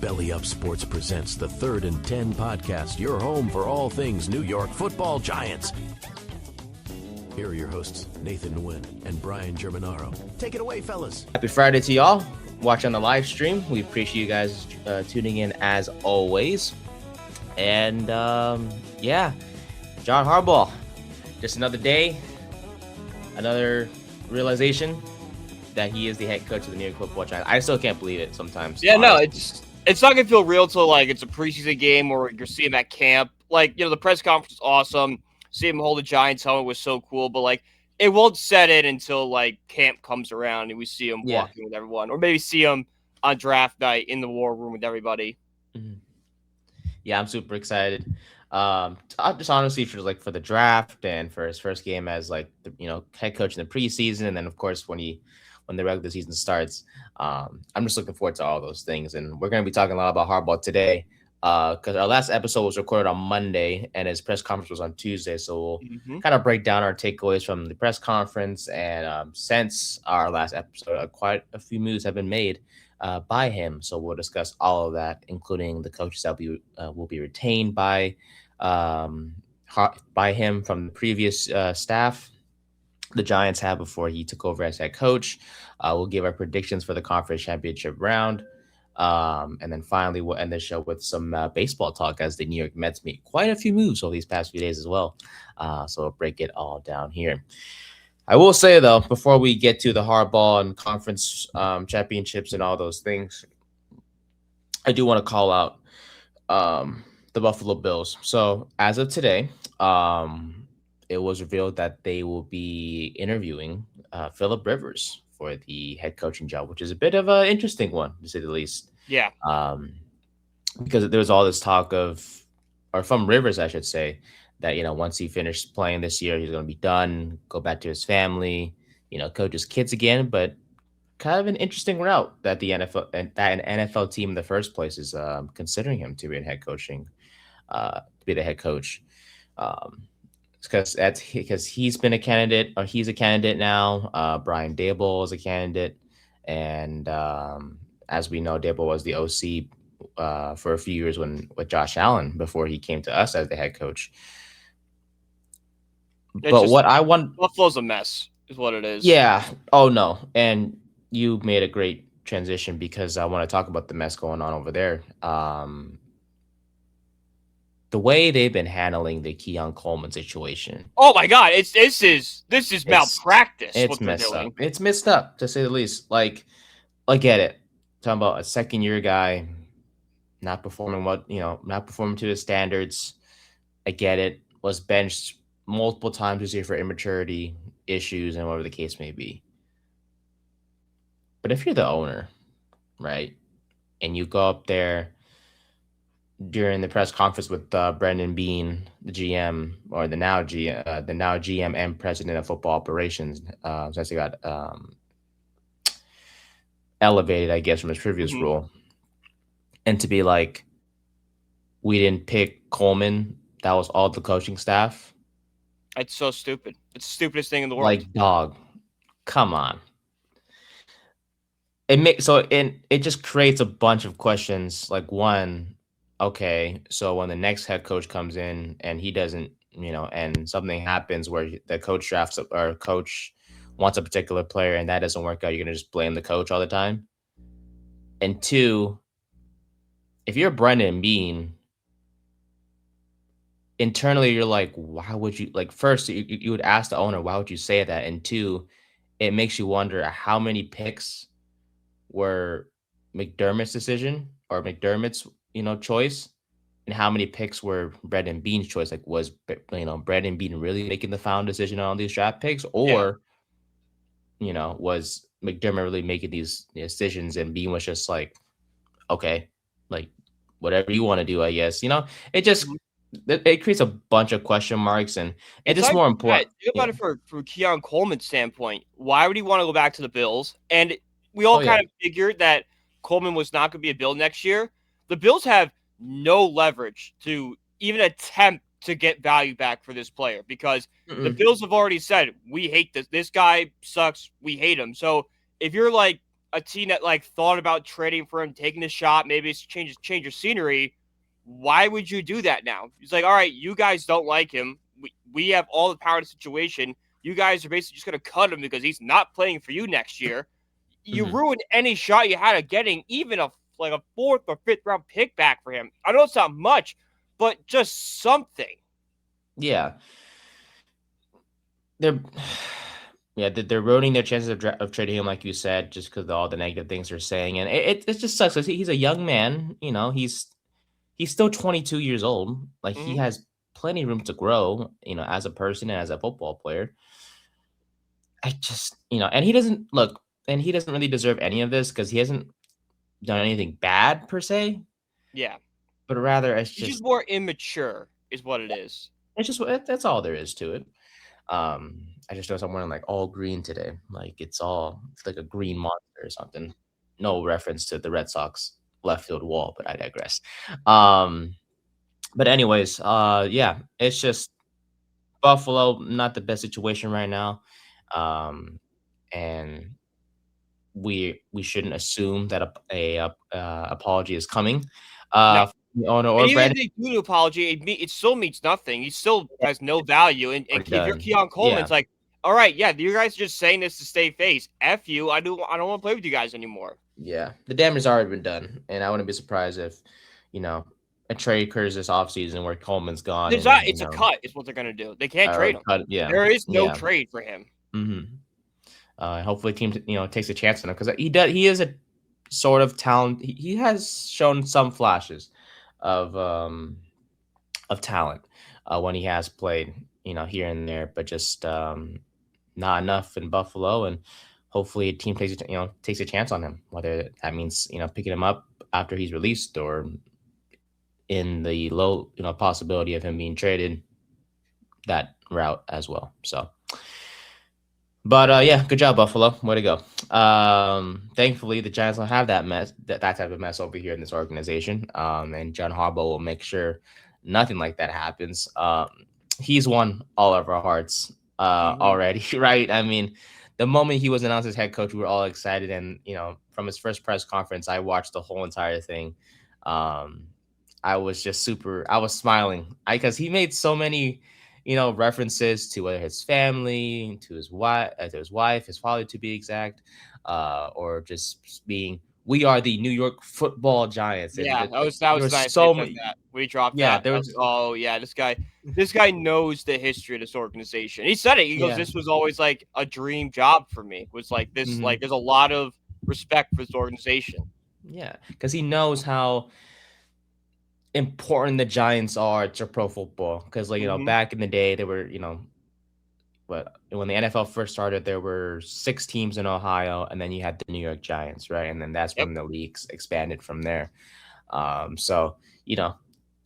Belly Up Sports presents the 3rd and 10 podcast, your home for all things New York football Giants. Here are your hosts, Nathan Nguyen and Brian Germinaro. Take it away, fellas. Happy Friday to y'all. Watching the live stream. We appreciate you guys tuning in as always. And John Harbaugh. Just another day, another realization that he is the head coach of the New York Football Giants. I still can't believe it sometimes. Yeah, honestly. No, it's not gonna feel real till like it's a preseason game or you're seeing him at camp. Like, the press conference was awesome. Seeing him hold the Giants helmet was so cool, but like it won't set in until like camp comes around and we see him walking with everyone, or maybe see him on draft night in the war room with everybody. Mm-hmm. Yeah, I'm super excited. Just honestly for the draft and for his first game as head coach in the preseason, and then of course when the regular season starts. I'm just looking forward to all those things, and we're going to be talking a lot about Harbaugh today because our last episode was recorded on Monday and his press conference was on Tuesday, so we'll kind of break down our takeaways from the press conference. And since our last episode, quite a few moves have been made by him, so we'll discuss all of that, including the coaches that will be retained by him from the previous staff the Giants had before he took over as head coach. We'll give our predictions for the conference championship round. And then finally, we'll end the show with some baseball talk as the New York Mets made quite a few moves over these past few days as well. So we'll break it all down here. I will say, though, before we get to the Harbaugh and conference championships and all those things, I do want to call out the Buffalo Bills. So as of today, it was revealed that they will be interviewing Phillip Rivers for the head coaching job, which is a bit of an interesting one, to say the least. Yeah. Because there was all this talk from Rivers, I should say, that, once he finished playing this year, he's going to be done, go back to his family, coach his kids again. But kind of an interesting route that an NFL team in the first place is considering him to be the head coach. Because he's been a candidate, or he's a candidate now. Brian Daboll is a candidate, and as we know, Daboll was the OC for a few years with Josh Allen before he came to us as the head coach. Buffalo's a mess, is what it is. Yeah. Oh no, and you made a great transition because I want to talk about the mess going on over there. The way they've been handling the Keon Coleman situation. Oh my God, this is malpractice. It's messed up. It's messed up, to say the least. Like, I get it. Talking about a second-year guy not performing to his standards. I get it. Was benched multiple times this year for immaturity issues and whatever the case may be. But if you're the owner, right, and you go up there during the press conference with Brendan Bean, the GM, or the now GM and president of football operations, since he got elevated, I guess, from his previous role, and to be like, we didn't pick Coleman, that was all the coaching staff. It's so stupid. It's the stupidest thing in the world. Like, dog, come on. It just creates a bunch of questions. Like, one, okay, so when the next head coach comes in and he doesn't, and something happens where the coach drafts or coach wants a particular player and that doesn't work out, you're going to just blame the coach all the time? And two, if you're Brendan Bean, internally you're like, why would you, like, first you would ask the owner, why would you say that? And two, it makes you wonder how many picks were McDermott's decision or McDermott's choice, and how many picks were Brendan Bean's choice? Like, was Brendan Bean really making the final decision on these draft picks, or was McDermott really making these decisions and Bean was just like, okay, like, whatever you want to do, I guess. It just it creates a bunch of question marks, and it's just more important. Think about it from Keon Coleman's standpoint. Why would he want to go back to the Bills? And we all kind of figured that Coleman was not going to be a Bill next year. The Bills have no leverage to even attempt to get value back for this player because the Bills have already said, we hate this. This guy sucks. We hate him. So if you're like a team that like thought about trading for him, taking the shot, maybe it's change your scenery. Why would you do that now? He's like, all right, you guys don't like him. We have all the power in the situation. You guys are basically just going to cut him because he's not playing for you next year. You ruined any shot you had of getting even a 4th or 5th round pick back for him. I know it's not much, but just something. Yeah. They're ruining their chances of trading him, like you said, just because of all the negative things they're saying. And it just sucks. He's a young man. He's still 22 years old. Like, he has plenty of room to grow, as a person and as a football player. I just, and he doesn't really deserve any of this because he hasn't done anything bad per se. Yeah. But rather, he's just more immature is what it is. It's just, that's all there is to it. I just noticed I'm wearing like all green today. Like, it's like a green monster or something. No reference to the Red Sox left field wall, but I digress. But anyways, yeah, it's just Buffalo, not the best situation right now. And we shouldn't assume that a apology is coming. No. Owner or and even Brandon, if they do an apology, it still means nothing. He still has no value. And if you're Keon Coleman, it's like, all right, yeah, you guys are just saying this to stay face. F you. I don't want to play with you guys anymore. Yeah, the damage has already been done, and I wouldn't be surprised if, a trade occurs this offseason where Coleman's gone. It's a cut, is what they're gonna do. They can't trade him. There is no trade for him. Hopefully, the team takes a chance on him because he is a sort of talent. He has shown some flashes of talent when he has played, here and there, but just not enough in Buffalo. And hopefully, a team takes a chance on him, whether that means picking him up after he's released or in the low possibility of him being traded that route as well. So. But yeah, good job, Buffalo. Way to go. Thankfully, the Giants don't have that mess, that type of mess over here in this organization. And John Harbaugh will make sure nothing like that happens. He's won all of our hearts already, right? I mean, the moment he was announced as head coach, we were all excited. And, from his first press conference, I watched the whole entire thing. I was smiling because he made so many references to whether his family, to his wife, his father to be exact, or just being, we are the New York Football Giants. Yeah, that was nice. So that. We dropped that. There was this guy knows the history of this organization. He said it. He goes, this was always like a dream job for me. It was like this, like there's a lot of respect for this organization. Yeah, because he knows how important the Giants are to pro football, because back in the day there were when the NFL first started there were 6 teams in Ohio, and then you had the New York Giants, right? And then that's when the leagues expanded from there. So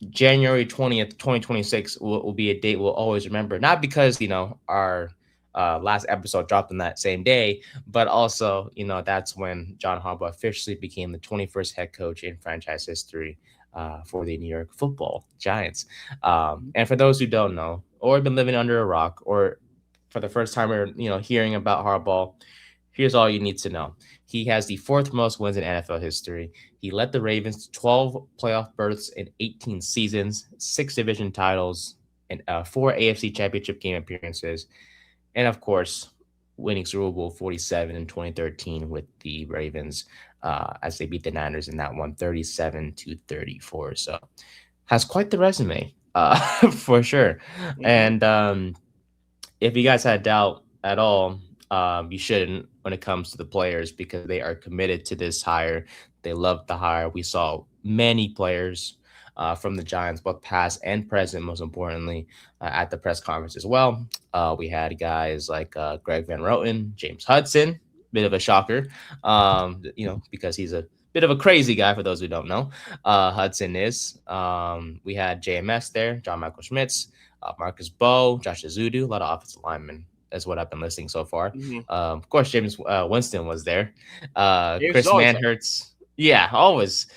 January 20th 2026 will be a date we'll always remember, not because our last episode dropped on that same day, but also that's when John Harbaugh officially became the 21st head coach in franchise history for the New York Football Giants. And for those who don't know, or have been living under a rock, or for the first time hearing about Harbaugh, here's all you need to know. He has the 4th most wins in NFL history. He led the Ravens to 12 playoff berths in 18 seasons, 6 division titles, and 4 AFC Championship game appearances, and of course, winning Super Bowl 47 in 2013 with the Ravens as they beat the Niners in that one, 37-34. So has quite the resume for sure. And if you guys had doubt at all, you shouldn't when it comes to the players, because they are committed to this hire. They love the hire. We saw many players from the Giants, both past and present, most importantly, at the press conference as well. We had guys like Greg Van Roten, James Hudson, bit of a shocker, because he's a bit of a crazy guy, for those who don't know. Hudson is. We had JMS there, John Michael Schmitz, Marcus Bowe, Josh Azudu, a lot of offensive linemen. That's what I've been listening so far. Of course, James Winston was there. Chris Manhertz. Yeah, always.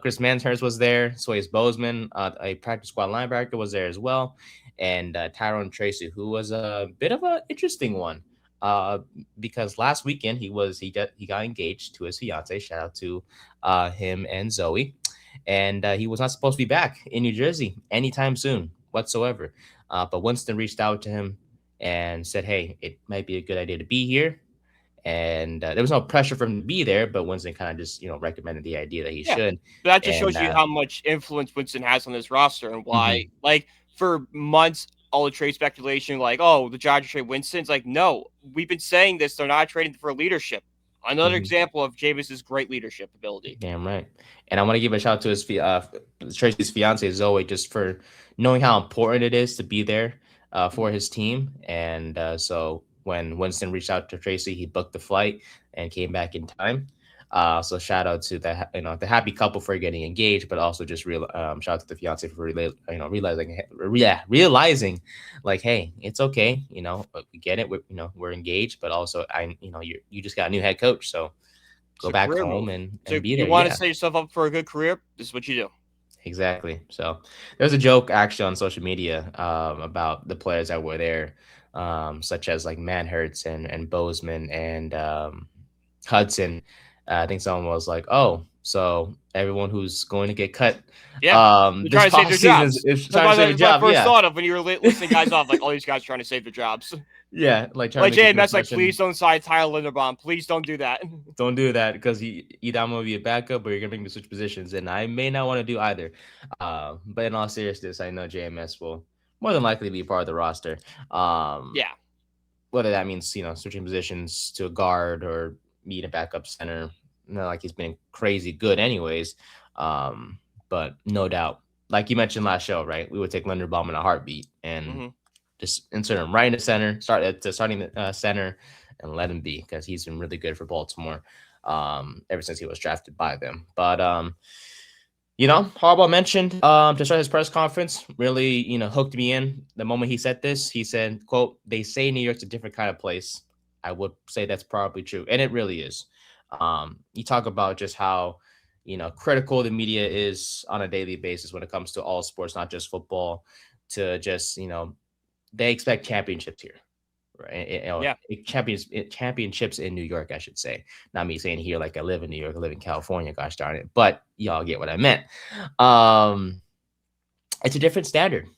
Chris Manhertz was there. Swayze Bozeman, a practice squad linebacker, was there as well. And Tyrone Tracy, who was a bit of an interesting one. uh, because last weekend he got engaged to his fiance. Shout out to him and Zoe, and he was not supposed to be back in New Jersey anytime soon whatsoever. But Winston reached out to him and said, "Hey, it might be a good idea to be here." And there was no pressure for him to be there, but Winston kind of just recommended the idea that he Yeah. should. But that just And shows you how much influence Winston has on this roster and why, mhm, like, for months, all the trade speculation, like, oh, the Giants trade Winston. It's like, no, we've been saying this. They're not trading for leadership. Another mhm. example of Jameis's great leadership ability. Damn right. And I want to give a shout out to Tracy's fiance Zoe just for knowing how important it is to be there for his team. And so when Winston reached out to Tracy, he booked the flight and came back in time. So shout out to the happy couple for getting engaged, but also just shout out to the fiance for realizing like, hey, it's okay, we get it, we're engaged, but also you just got a new head coach, so It's go a back career move. home So and be you there. want to Yeah, set yourself up for a good career? This is what you do. exactly. So there's a joke actually on social media about the players that were there, such as like Manhurts and Bozeman and Hudson. I think someone was like, "Oh, so everyone who's going to get cut Yeah. They're this trying to save off their season jobs. is trying to save a That's what I job." first Yeah, thought of when you were listing guys off. Like, all these guys trying to save their jobs. yeah, like trying to Like, make a good JMS, like, impression. please don't sign Tyler Linderbaum. Please don't do that. Don't do that because either I'm gonna be a backup or you're gonna make me switch positions, and I may not want to do either. But in all seriousness, I know JMS will more than likely be part of the roster. Um, Yeah. Whether that means switching positions to a guard or being a backup center, not like he's been crazy good anyways. Um, but no doubt, like you mentioned last show, right? We would take Linderbaum in a heartbeat and Hmm. just insert him right in the center, starting the center, and let him be because he's been really good for Baltimore ever since he was drafted by them. But Harbaugh mentioned to start his press conference, really, hooked me in. The moment he said this, he said, quote, "They say New York's a different kind of place." I would say that's probably true. And it really is. You talk about just how, critical the media is on a daily basis when it comes to all sports, not just football, to just, they expect championships here. Right, Yeah. championships in New York, I should say. Not me saying here like I live in New York, I live in California. Gosh darn it! But y'all get what I meant. Um, it's a different standard,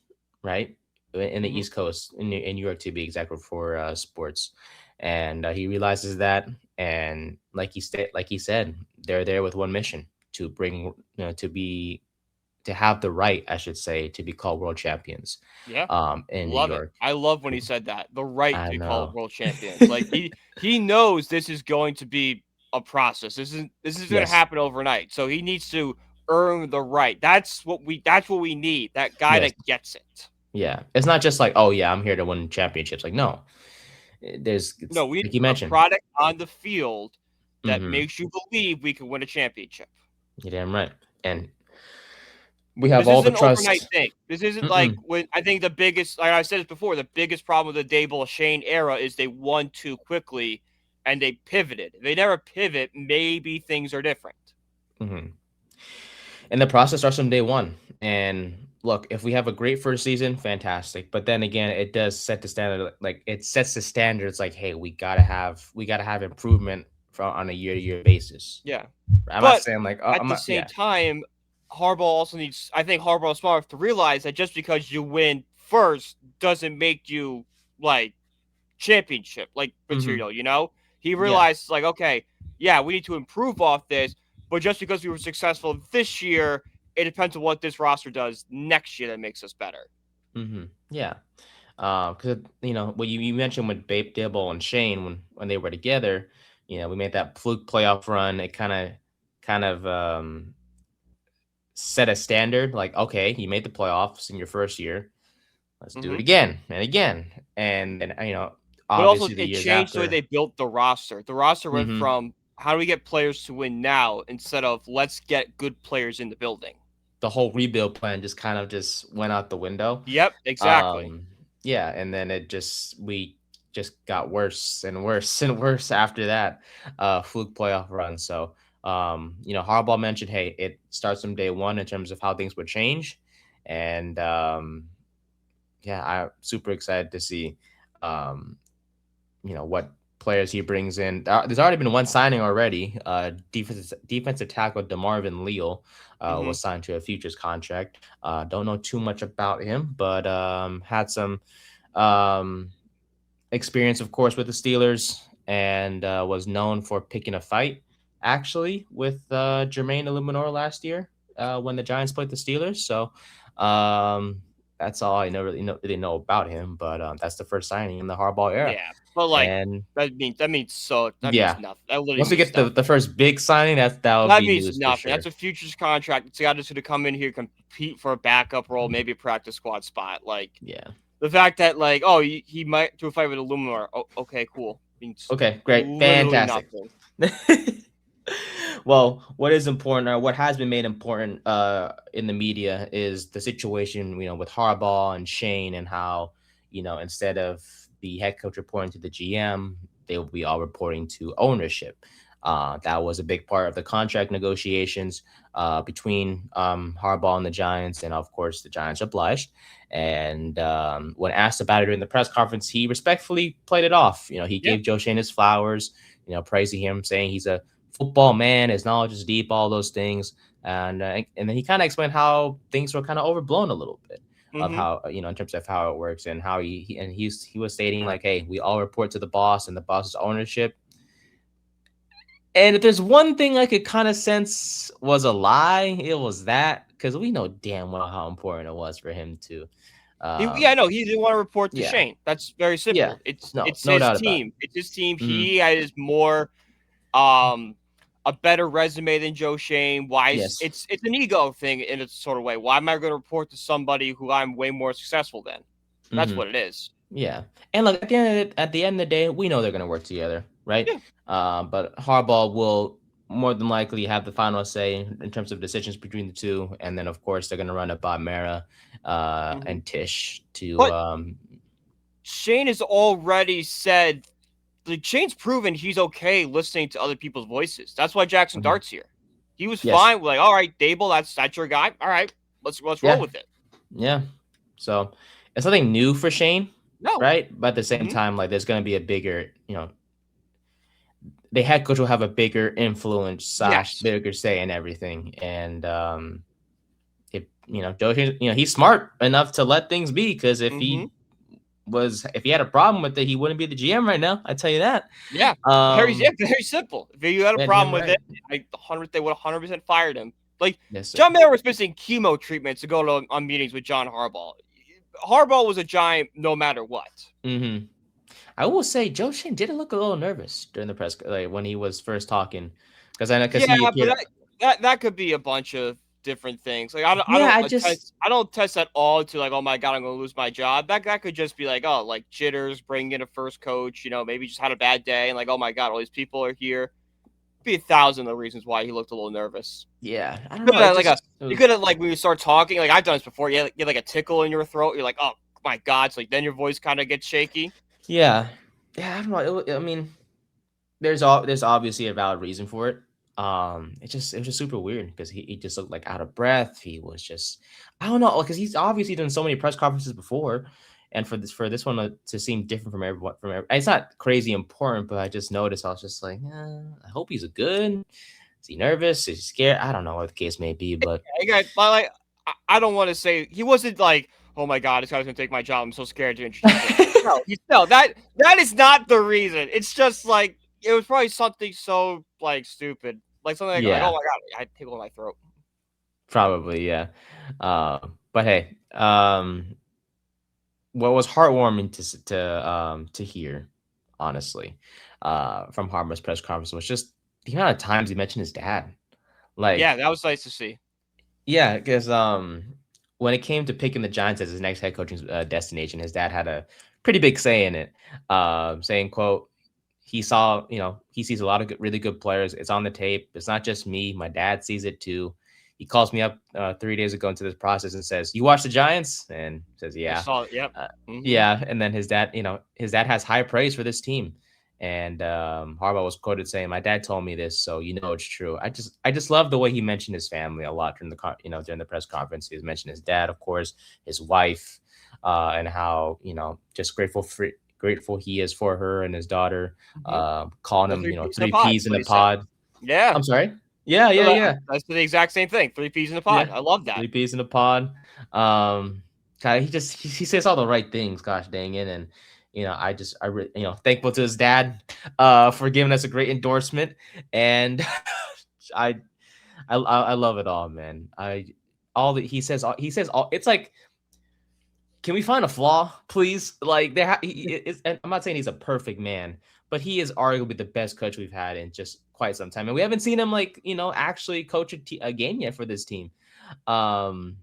right? In the Hmm. East Coast, in New York to be exact, for sports, and he realizes that, and like he said, they're there with one mission to bring, to have the right, I should say, to be called world champions, Yeah. in New Love it. York. I love when he said that. The right I to call it know. world champions. Like he knows this is going to be a process. This is going to Yes. happen overnight. So he needs to earn the right. That's what we need. That guy Yes. that gets it. Yeah. It's not just like, oh yeah, I'm here to win championships. Like, no. It's No, we like need you a mentioned. product on the field that Mm-hmm. makes you believe we can win a championship. You're damn right. And we have This all isn't the an overnight trust. thing. This isn't like Mm-mm. when I think the biggest, like I said this before, the biggest problem with the Dable Shane era is they won too quickly and they pivoted. If they never pivot, maybe things are different. Mm-hmm. And the process starts from day one. And look, if we have a great first season, fantastic. But then again, it does set the standard. Like it sets the standards. Like, hey, we gotta have improvement on a year-to-year basis. Yeah. I'm not But saying like, oh, at I'm the not. same Yeah. time, Harbaugh also needs, I think Harbaugh is smart enough to realize that just because you win first doesn't make you like championship like Mm-hmm. material, you know? He Yeah. realized like, okay, yeah, we need to improve off this, but just because we were successful this year, it depends on what this roster does next year that makes us better. Mm-hmm. Yeah. Because what you mentioned with Babe Dibble and Shane when they were together, we made that fluke playoff run. It kind of set a standard. Like, okay, you made the playoffs in your first year. Let's do it Hmm. again and again, and then But also, obviously the it years changed the way after. they built the roster. The roster went Hmm. from how do we get players to win now instead of let's get good players in the building. The whole rebuild plan just kind of just went out the window. Yep, exactly. Um, yeah, and then we just got worse and worse and worse after that fluke playoff run. So Harbaugh mentioned, hey, it starts from day one in terms of how things would change, and yeah, I'm super excited to see. Um, what players he brings in. There's already been one signing already. Defensive tackle DeMarvin Leal Mm-hmm. was signed to a futures contract. Don't know too much about him, but had some um, experience, of course, with the Steelers, and was known for picking a fight, actually, with Germinaro last year when the Giants played the Steelers. So that's all I really know about him. But that's the first signing in the Harbaugh era, Yeah, but like and that means yeah, nothing. That literally once we means get the nothing. first big signing, that would That be means news for nothing. sure. That's a futures contract. It's a guy just going to come in here, compete for a backup role, maybe a practice squad spot. Like Yeah. the fact that like, oh, he might do a fight with Illuminar. Oh, okay, cool. Means Okay, great, literally fantastic. nothing. Well, what is important, or what has been made important in the media, is the situation, with Harbaugh and Shane, and how, instead of the head coach reporting to the GM, they will be all reporting to ownership. That was a big part of the contract negotiations between Harbaugh and the Giants, and of course, the Giants obliged. And when asked about it during the press conference, he respectfully played it off. He Yeah. gave Joe Shane his flowers, praising him, saying he's a football man, his knowledge is deep, all those things. And then he kind of explained how things were kind of overblown a little bit, of Mm-hmm. how, in terms of how it works, and how he was stating, like, hey, we all report to the boss, and the boss's ownership. And if there's one thing I could kind of sense was a lie, it was that, because we know damn well how important it was for him to Yeah, no, he didn't want to report to yeah, Shane. That's very yeah, simple. It's no, it's no his doubt about it. team. It's his team. Hmm. He has more um a better resume than Joe Shane. Why is Yes. it's an ego thing in a sort of way. Why am I going to report to somebody who I'm way more successful than? That's Hmm. what it is. Yeah, and look, at the end of the day, we know they're going to work together, right? Yeah. But Harbaugh will more than likely have the final say in terms of decisions between the two, and then of course they're going to run it by Mara Hmm. and Tish to But Shane has already said, like, Shane's proven he's okay listening to other people's voices. That's why Jackson Mhm. Dart's here. He was Yes, fine with, like, all right, Dable, that's your guy. All right, let's roll yeah, with it. yeah. So it's nothing new for Shane, No. right? But at the same Hmm. time, like, there's going to be a bigger, the head coach will have a bigger influence slash Yes. bigger say in everything, and if Joe, he's smart enough to let things be, because Hmm. if he had a problem with it, he wouldn't be the GM right now. I tell you that. Yeah. Um, Very simple. If you had a yeah, problem damn with right. it, they would 100% fired him. Like, Yes, sir. John Mayer was missing chemo treatments to go on meetings with John Harbaugh. Harbaugh was a giant no matter what. Hmm. I will say Joe Shane did look a little nervous during the press, like when he was first talking, because Yeah, but he that could be a bunch of different things. Like I yeah, don't I just attest I don't test at all to like, oh my god, I'm gonna lose my job. That could just be like, oh, like jitters, bringing in a first coach, maybe just had a bad day and like, oh my god, all these people are here. Be 1,000 of the reasons why he looked a little nervous. yeah, I don't You know. could It have like just you could have like when you start talking, like I've done this before. You get like a tickle in your throat. You're like, oh my god. So like then your voice kind of gets shaky. yeah, yeah. I don't know. I mean, there's obviously a valid reason for it. It was just super weird, because he just looked like out of breath. He was just, I don't know, because he's obviously done so many press conferences before, and for this one to seem different from everyone, it's not crazy important, but I just noticed, I was just like, I hope he's good. Is he nervous? Is he scared? I don't know what the case may be, but Like I don't want to say he wasn't like, oh my god, this guy's gonna take my job. I'm so scared to introduce him. No, that is not the reason. It's just like it was probably something so like stupid, like something like oh yeah, my god, I tickle in my throat. probably, yeah. But hey, what was heartwarming to hear, honestly, from Harbaugh's press conference, was just the amount of times he mentioned his dad. Yeah, Like, that was nice to see. yeah, because when it came to picking the Giants as his next head coaching destination, his dad had a pretty big say in it. Saying, "quote he sees a lot of really good players. It's on the tape. It's not just me. My dad sees it too. He calls me up 3 days ago into this process and says, 'You watch the Giants?' And says, I 'Yeah.' saw it. Yep. Uh, Hmm. yeah, and then his dad has high praise for this team, and Harbaugh was quoted saying, 'My dad told me this, so it's true.' I just love the way he mentioned his family a lot during the press conference. He mentioned his dad, of course, his wife, and how just grateful he is for her and his daughter. Mhm. Calling The him, three peas in a three pod. peas That's in what a he said. pod. Yeah. I'm sorry. Yeah, No, yeah, yeah. that's the exact same thing. 3 peas in a pod. Yeah. I love that. 3 peas in a pod. God, he says all the right things. Gosh dang it, and thankful to his dad, for giving us a great endorsement, and I, I love it all, man. All that he says all. It's like, can we find a flaw, please? Like and I'm not saying he's a perfect man, but he is arguably the best coach we've had in just quite some time, and we haven't seen him actually coach a game yet for this team. Um,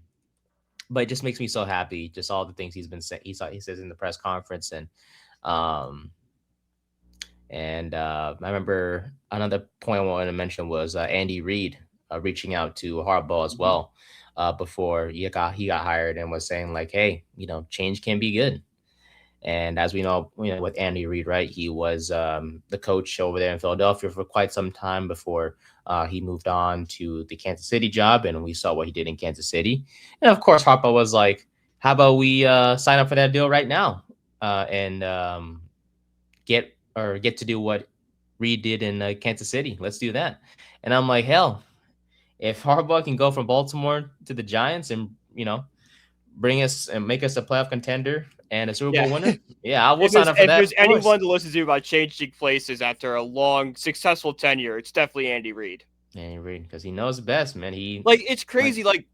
but it just makes me so happy. Just all the things he's been saying. He says in the press conference, um, I remember another point I wanted to mention was Andy Reid reaching out to Harbaugh as Mhm. well, before he got hired, and was saying like, hey, change can be good. And as we know, with Andy Reid, right, he was the coach over there in Philadelphia for quite some time before he moved on to the Kansas City job, and we saw what he did in Kansas City. And of course, Harbaugh was like, "How about we sign up for that deal right now, and get to do what Reid did in Kansas City? Let's do that." And I'm like, hell, if Harbaugh can go from Baltimore to the Giants and bring us and make us a playoff contender and a Super Yeah. Bowl winner, yeah, I will sign up for If that, there's of course. anyone to listen to about changing places after a long, successful tenure, it's definitely Andy Reid. Andy Reid, because he knows best, man. He Like, it's went. crazy. Like,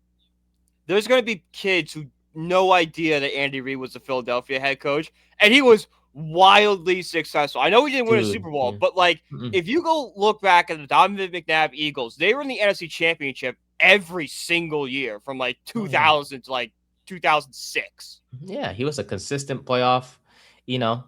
there's going to be kids who no idea that Andy Reid was the Philadelphia head coach, and he was wildly successful. I know he didn't win a Dude, Super Bowl, yeah. but like, Mm-mm. if you go look back at the Donovan McNabb Eagles, they were in the NFC Championship every single year from like Oh, yeah. 2000 to like 2006. Yeah, he was a consistent playoff. You know,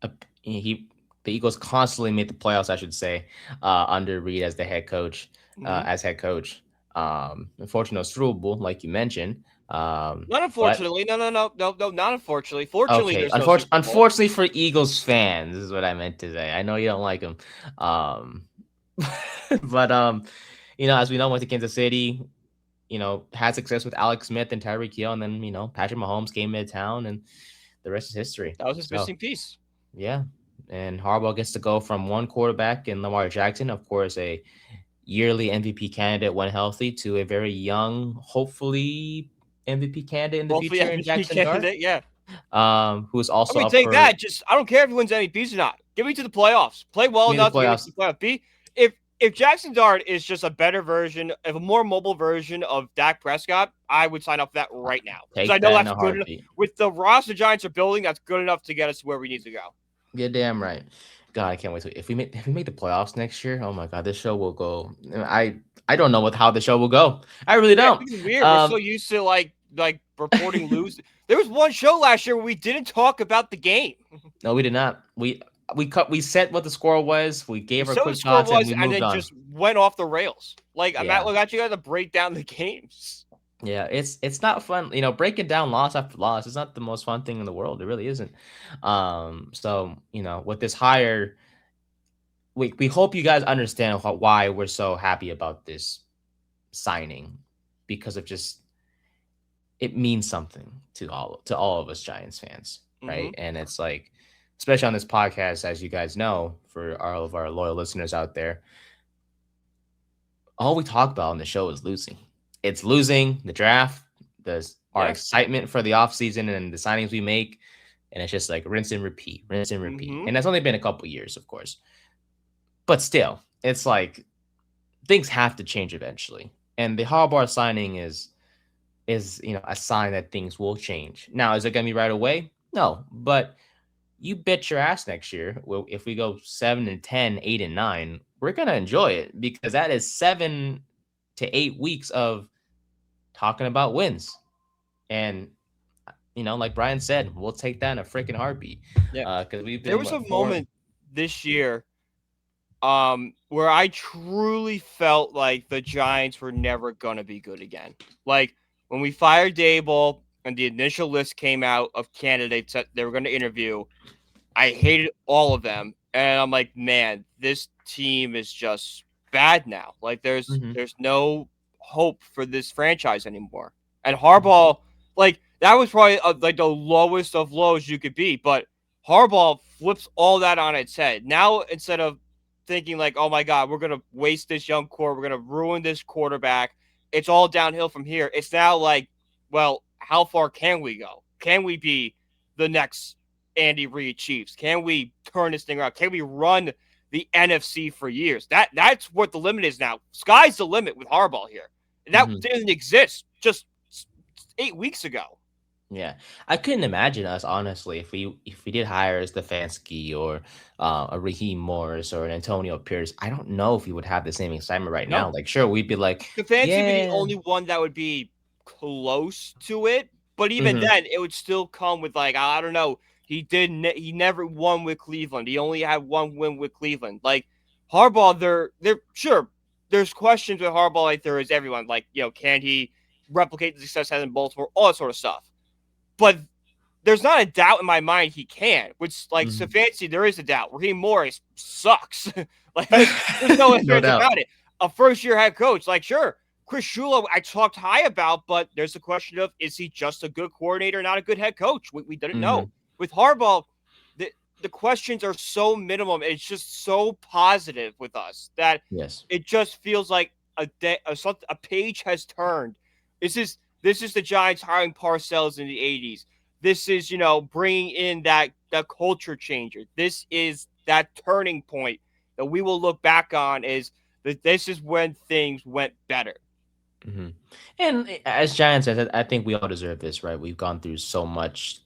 uh, he the Eagles constantly made the playoffs, I should say, under Reid as the head coach. Mhm. As head coach, unfortunately, no Super Bowl, like you mentioned. Not But unfortunately. No, not unfortunately. Fortunately, okay, there's no Super Bowl. unfortunately for Eagles fans is what I meant to say. I know you don't like him, um, but as we know, went to Kansas City. Had success with Alex Smith and Tyreek Hill, and then Patrick Mahomes came into town, and the rest is history. That was his So missing piece. yeah, and Harbaugh gets to go from one quarterback in Lamar Jackson, of course, a yearly MVP candidate when healthy, to a very young, hopefully MVP candidate in the Hopefully, future in MVP Jackson Dart, candidate. Yeah. who is I also mean, up take for that. Just I don't care if he wins MVPs or not. Give me to the playoffs. Play well me the enough to get me to playoffs. the playoff. If Jackson Dart is just a better version, of a more mobile version of Dak Prescott, I would sign up for that right now because I Take know that in that's a good enough. heartbeat. With the roster Giants are building, that's good enough to get us to where we need to go. You're damn right. God, I can't wait to if we make the playoffs next year. Oh my God, this show will go. I don't know how the show will go. I really Yeah, don't. it's weird. We're so Um, used to like reporting lose. There was one show last year where we didn't talk about the game. no, we did not. We set what the score was. We We gave our saw what quick the score thoughts and was, we and moved then on. just went off the rails. Like Yeah. we actually got to break down the games. Yeah, it's not fun, breaking down loss after loss. It's not the most fun thing in the world. It really isn't. So with this hire, we hope you guys understand why we're so happy about this signing, because of just it means something to all of us Giants fans, Mm-hmm. right? And it's like, especially on this podcast, as you guys know, for all of our loyal listeners out there, all we talk about on the show is losing. It's losing, the draft, our Yeah. excitement for the offseason and the signings we make. And it's just like rinse and repeat, rinse and repeat. Mm-hmm. And that's only been a couple years, of course. But still, it's like things have to change eventually. And the Harbaugh signing is a sign that things will change. Now, is it gonna be right away? No, but you bet your ass next year. Well, if we go 7-10, 8-9, we're gonna enjoy it, because that is 7 to 8 weeks of talking about wins. And like Brian said, we'll take that in a freaking heartbeat. Yeah. Because we've There been was a moment this year where I truly felt like the Giants were never gonna be good again. Like when we fired Dable and the initial list came out of candidates that they were going to interview, I hated all of them, and I'm like, man, this team is just bad now. Like there's no hope for this franchise anymore. And Harbaugh, like that was probably like the lowest of lows you could be, but Harbaugh flips all that on its head. Now, instead of thinking like, oh my God, we're going to waste this young core, we're going to ruin this quarterback, it's all downhill from here. It's now like, well, how far can we go? Can we be the next Andy Reid Chiefs? Can we turn this thing around? Can we run the NFC for years? That's what the limit is now. Sky's the limit with Harbaugh here. And that didn't exist just 8 weeks ago. Yeah, I couldn't imagine us honestly if we did hire Stefanski or a Raheem Morris or an Antonio Pierce. I don't know if we would have the same excitement right now. No. Like, sure, we'd be like, Stefanski would be the yeah, only one that would be close to it, but even then, it would still come with like, I don't know. He never won with Cleveland. He only had one win with Cleveland. Like Harbaugh, they're sure there's questions with Harbaugh like there is everyone. Like, can he replicate the success had in Baltimore? All that sort of stuff. But there's not a doubt in my mind he can. Which like Stefanski, there is a doubt. Raheem Morris sucks. Like there's no ifs no doubt. about it. A first-year head coach, like sure, Chris Shula, I talked high about, but there's the question of is he just a good coordinator, not a good head coach? We didn't know. With Harbaugh, the questions are so minimum. It's just so positive with us that it just feels like a page has turned. This is the Giants hiring Parcells in the 80s. This is, bringing in that culture changer. This is that turning point that we will look back on as that this is when things went better. And as Giants fans, I think we all deserve this, right? We've gone through so much,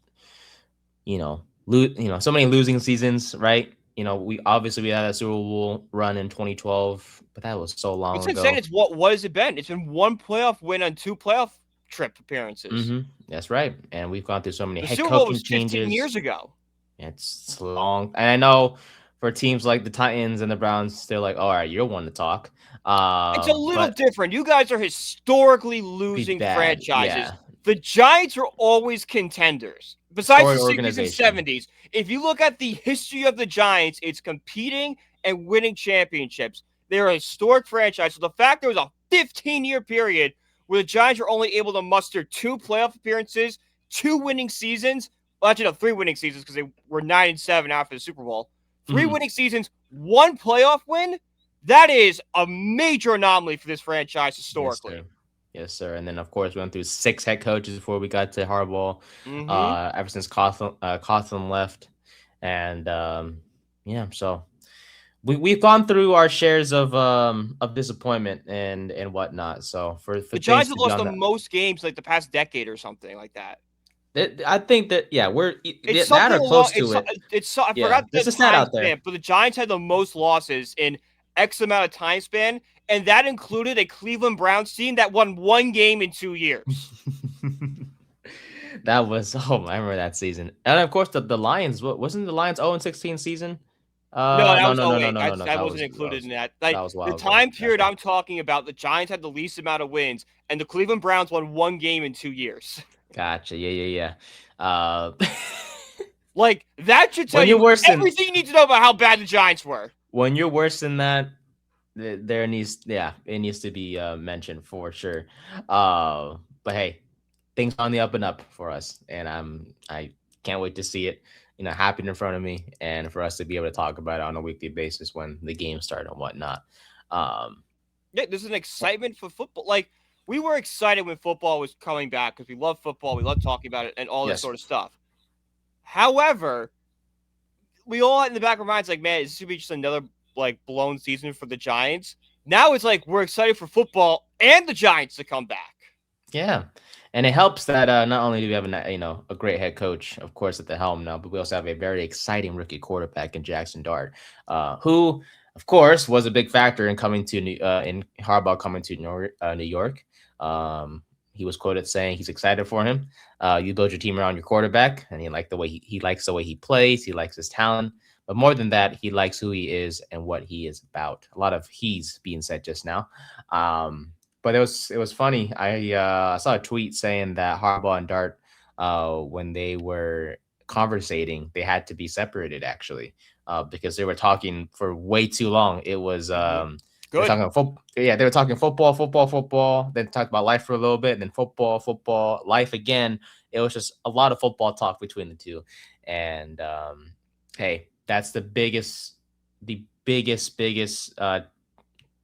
so many losing seasons, right? We obviously had a Super Bowl run in 2012, but that was so long ago. It's what has it been? It's been one playoff win on 2 playoff trip appearances. That's right, and we've gone through so many head Super Bowl coaching was 15 changes years ago. It's long, and I know for teams like the Titans and the Browns, they're like, "All right, you're one to talk." It's a little different. You guys are historically losing franchises. Yeah. The Giants are always contenders. Besides the 60s and 70s, if you look at the history of the Giants, it's competing and winning championships. They're a historic franchise. So the fact there was a 15-year period where the Giants were only able to muster 2 playoff appearances, 2 winning seasons. Well, actually, no, 3 winning seasons because they were 9-7 after the Super Bowl. 3 winning seasons, 1 playoff win. That is a major anomaly for this franchise historically. Yes, sir. And then, of course, we went through 6 head coaches before we got to Harbaugh. Ever since Coughlin left, and so we've gone through our shares of disappointment and whatnot. So for the Giants have lost the most games like the past decade or something like that. I think that we're that or close to it. I forgot the stat out there, but the Giants had the most losses in X amount of time span, and that included a Cleveland Browns team that won 1 game in 2 years. That was I remember that season, and of course the Lions. Wasn't the Lions 0-16 season? No. That wasn't included in that. Like, that was wild. The time period I'm talking about, the Giants had the least amount of wins, and the Cleveland Browns won 1 game in 2 years. Gotcha. Yeah. Like that should tell you everything you need to know about how bad the Giants were. When you're worse than that, it needs to be mentioned for sure. But hey, things on the up and up for us, and I can't wait to see it, happen in front of me, and for us to be able to talk about it on a weekly basis when the games start and whatnot. There's an excitement for football. Like we were excited when football was coming back because we love football, we love talking about it, and all this sort of stuff. However, we all had in the back of our minds like, man, this should be just another like blown season for the Giants. Now it's like we're excited for football and the Giants to come back. Yeah, and it helps that not only do we have a great head coach, of course, at the helm now, but we also have a very exciting rookie quarterback in Jackson Dart, who, of course, was a big factor in coming to in Harbaugh coming to New York. He was quoted saying he's excited for him. You build your team around your quarterback, and he likes the way he likes the way he plays. He likes his talent, but more than that, he likes who he is and what he is about. A lot of he's being said just now. But it was funny. I saw a tweet saying that Harbaugh and Dart, when they were conversating, they had to be separated actually, because they were talking for way too long. It was They're Good. talking football. Yeah, they were talking football. Then talked about life for a little bit, and then football, life again. It was just a lot of football talk between the two. And hey, that's the biggest.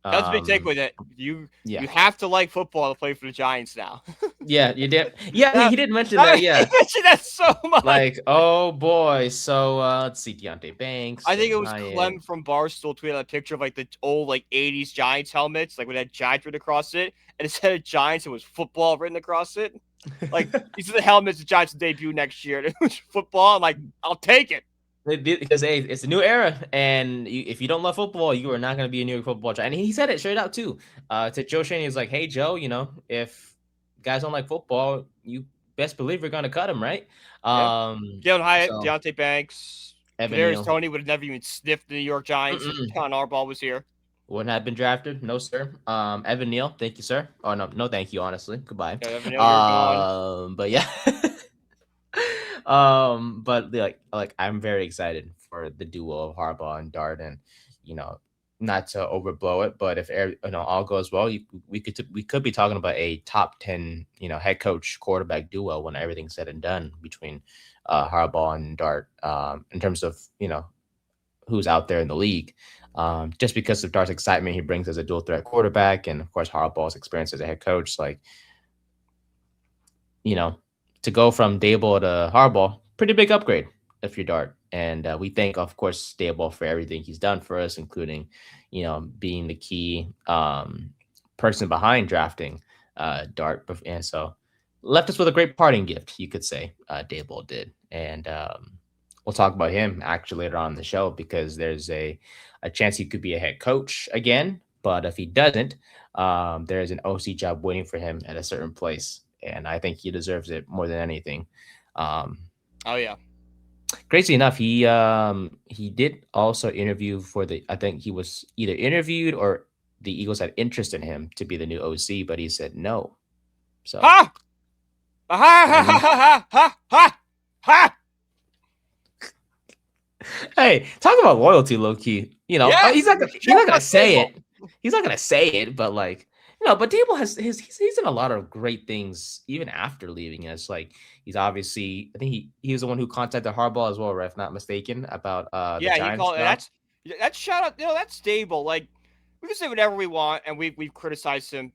That's a big Um, takeaway that you yeah, have to like football to play for the Giants now. yeah, you did. Yeah, Now, he did mention that. he Yeah, mentioned that so much. like oh boy. So let's see, Deontay Banks I think and it was Nguyen. Clem from Barstool tweeted a picture of like the old like 80s Giants helmets, like with that Giants written across it, and instead of Giants, it was football written across it. Like these are the helmets the Giants debut next year. It was football. I'm like, I'll take it. Because hey, it's a new era, and if you don't love football, you are not going to be a New York football giant. And he said it straight out too. To Joe Shane, he's like, "Hey Joe, if guys don't like football, you best believe we're going to cut him, right?" Yeah. Galen Hyatt, So Deontay Banks, Evan Kadarius Neal Toney would have never even sniffed the New York Giants if mm-mm, John Harbaugh was here. wouldn't have been drafted, no sir. Evan Neal, thank you, sir. Oh no, thank you, honestly. Goodbye. Yeah, Evan Neal, you're gone. But yeah. But like I'm very excited for the duo of Harbaugh and Dart, and you know, not to overblow it, but if all goes well, we could be talking about a top 10 head coach quarterback duo when everything's said and done between Harbaugh and Dart, in terms of who's out there in the league. Just because of Dart's excitement he brings as a dual threat quarterback, and of course Harbaugh's experience as a head coach, like to go from Dable to Harbaugh, pretty big upgrade if you're Dart. And we thank, of course, Dable for everything he's done for us, including, being the key person behind drafting Dart. And so left us with a great parting gift, you could say, Dable did. And we'll talk about him actually later on in the show, because there's a chance he could be a head coach again. But if he doesn't, there's an OC job waiting for him at a certain place, and I think he deserves it more than anything. Um, Oh yeah. Crazy enough, he did also interview for the. I think he was either interviewed or the Eagles had interest in him to be the new OC, but he said no. So Ha! Ha ha ha ha ha ha ha! hey, talk about loyalty, low key. Yes, he's not gonna say Dable. it. He's not gonna say it, but like but Dable has he's done a lot of great things even after leaving us. Like he's obviously, I think he was the one who contacted Harbaugh as well, right, if not mistaken, about the Yeah, he Giants called job. that's shout out. That's stable. Like we can say whatever we want, and we've criticized him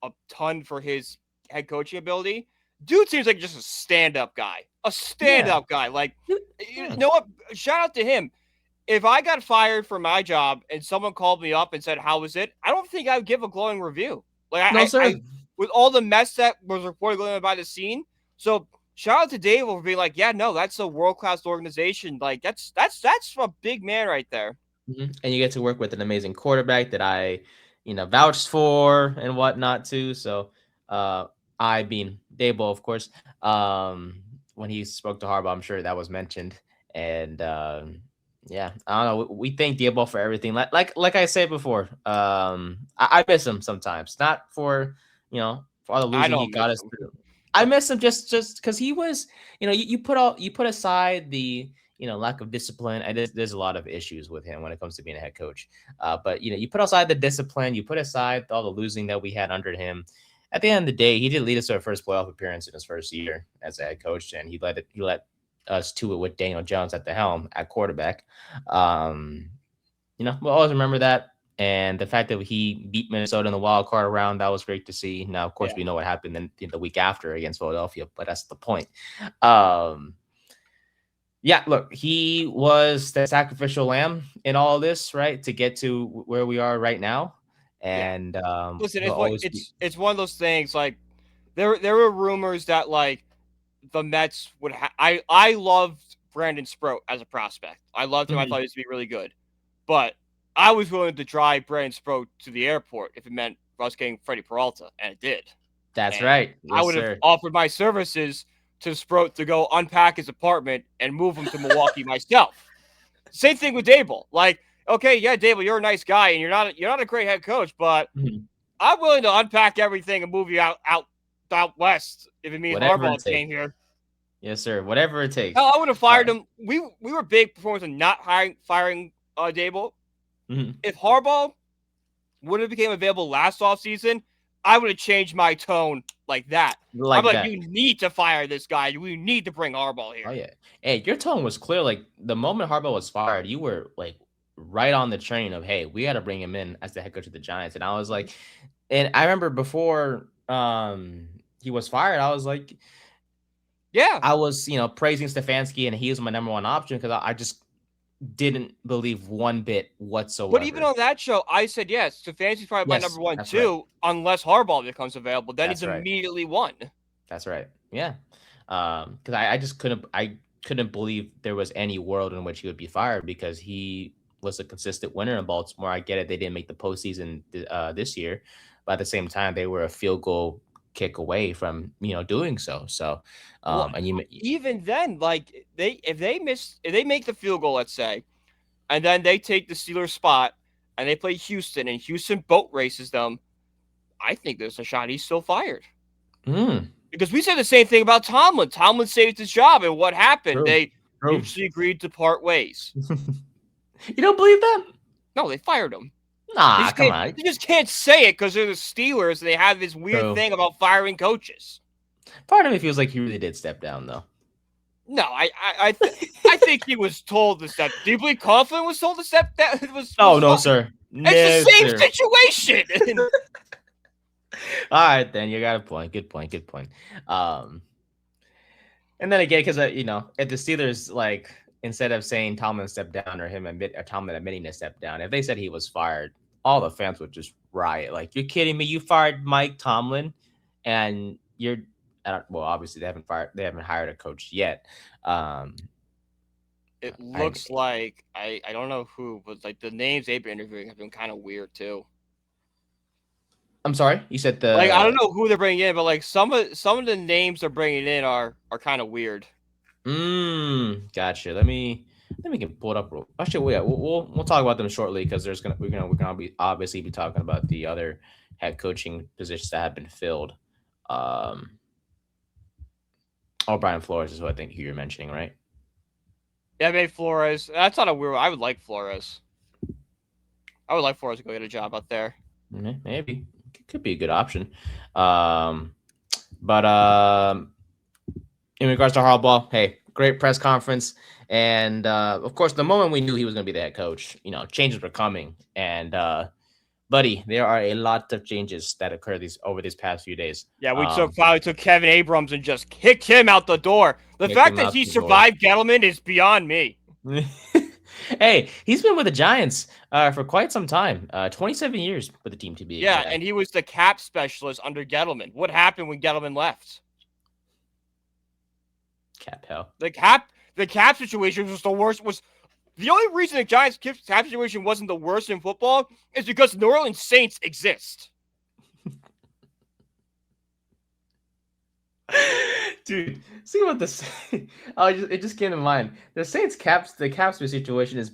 a ton for his head coaching ability. Dude seems like just a stand-up guy. A stand-up guy. Like you know what? Shout out to him. If I got fired from my job and someone called me up and said, "How was it?" I don't think I would give a glowing review. Like No, sir. I with all the mess that was reported going on by the scene. So shout out to Dave for being like, "Yeah, no, that's a world-class organization. Like that's a big man right there." And you get to work with an amazing quarterback that I, vouched for and whatnot too. So, I being Dable, of course, when he spoke to Harbaugh, I'm sure that was mentioned. And yeah, I don't know. We thank Dable for everything. Like I said before, I miss him sometimes. Not for for all the I losing he don't got miss us him. through. I miss him just because he was, you put aside the lack of discipline. And there's a lot of issues with him when it comes to being a head coach. But you put aside the discipline, you put aside all the losing that we had under him. At the end of the day, he did lead us to our first playoff appearance in his first year as a head coach, and he let us to it with Daniel Jones at the helm at quarterback. We'll always remember that. And the fact that he beat Minnesota in the wild card round, that was great to see. Now, of course, we know what happened in the week after against Philadelphia, but that's the point. Yeah, look, he was the sacrificial lamb in all of this, right, to get to where we are right now. And listen, it's one of those things. Like there were rumors that like the Mets would. I loved Brandon Sproat as a prospect. I loved him. I thought he was to be really good, but I was willing to drive Brandon Sproat to the airport if it meant us getting Freddie Peralta, and it did. That's And right. I Yes, would have sir. offered my services to Sproat to go unpack his apartment and move him to Milwaukee myself. Same thing with Dable. Like, okay, yeah, Dable, you're a nice guy, and you're not a great head coach, but I'm willing to unpack everything and move you out west if it means Whatever Harbaugh it takes. came here. Yes, sir. Whatever it takes. Hell, I would have fired him. We were big performers in not firing Dable. If Harbaugh when it became available last offseason, I would have changed my tone like that. I'm like, you need to fire this guy. We need to bring Harbaugh here. Oh yeah. Hey, your tone was clear. Like the moment Harbaugh was fired, you were like right on the train of, hey, we got to bring him in as the head coach of the Giants. And I was like, and I remember before he was fired, I was like, yeah, I was, praising Stefanski, and he was my number one option because I just didn't believe one bit whatsoever. But even on that show, I said, yes, Stefanski's probably my number one too, unless Harbaugh becomes available. Then he's immediately one. That's right. Yeah. Because I just couldn't believe there was any world in which he would be fired, because he was a consistent winner in Baltimore. I get it. They didn't make the postseason this year, but at the same time, they were a field goal kick away from, doing so. So, even then, like if they make the field goal, let's say, and then they take the Steelers spot and they play Houston and Houston boat races them, I think there's a shot he's still fired. Because we said the same thing about Tomlin. Tomlin saved his job, and what happened? True. They mutually agreed to part ways. You don't believe that? No, they fired him. Nah, come on. They just can't say it because they're the Steelers, and they have this weird thing about firing coaches. Part of me feels like he really did step down, though. No, I think he was told to step. Do you believe Coughlin was told to step down? No, sir. It's the same situation. All right, then you got a point. Good point. And then again, because if the Steelers, like, instead of saying Tomlin stepped down or Tomlin admitting to step down, if they said he was fired, all the fans would just riot. Like, you're kidding me? You fired Mike Tomlin, and you're obviously they haven't hired a coach yet. It looks like I don't know who, but like the names they've been interviewing have been kind of weird too. I'm sorry, you said I don't know who they're bringing in, but like some of the names they're bringing in are kind of weird. Gotcha. Let me get pulled up. Actually, we'll talk about them shortly, because we're gonna be obviously be talking about the other head coaching positions that have been filled. Brian Flores is what I think who you're mentioning, right? Yeah, maybe Flores. That's not a weird. I would like Flores. I would like Flores to go get a job out there. Maybe could be a good option. But in regards to Harbaugh, hey, great press conference, and of course, the moment we knew he was going to be the head coach, changes were coming, and buddy, there are a lot of changes that occurred over these past few days. Yeah, we probably took Kevin Abrams and just kicked him out the door. The fact that he survived Gettleman is beyond me. Hey, he's been with the Giants for quite some time. 27 years with the team, to be exact. And he was the cap specialist under Gettleman. What happened when Gettleman left? Cap hell. The cap situation was the worst. The only reason the Giants' cap situation wasn't the worst in football is because New Orleans Saints exist. Dude, see what it just came to mind. The Saints the cap situation is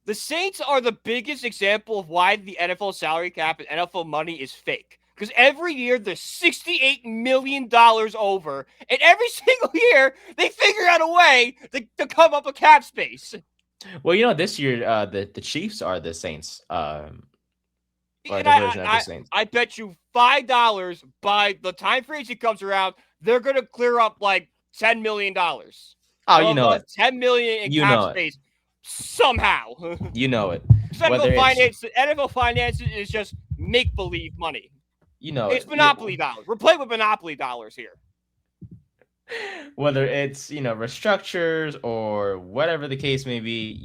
The Saints are the biggest example of why the NFL salary cap and NFL money is fake. Because every year they're $68 million over, and every single year they figure out a way to come up with cap space. Well, this year the Chiefs are the Saints. I bet you $5 by the time free agency comes around, they're going to clear up like $10 million. Oh, you know it. $10 million in cap space somehow. You know it. NFL finance is just make-believe money. It's monopoly dollars. We're playing with monopoly dollars here. Whether it's, restructures or whatever the case may be,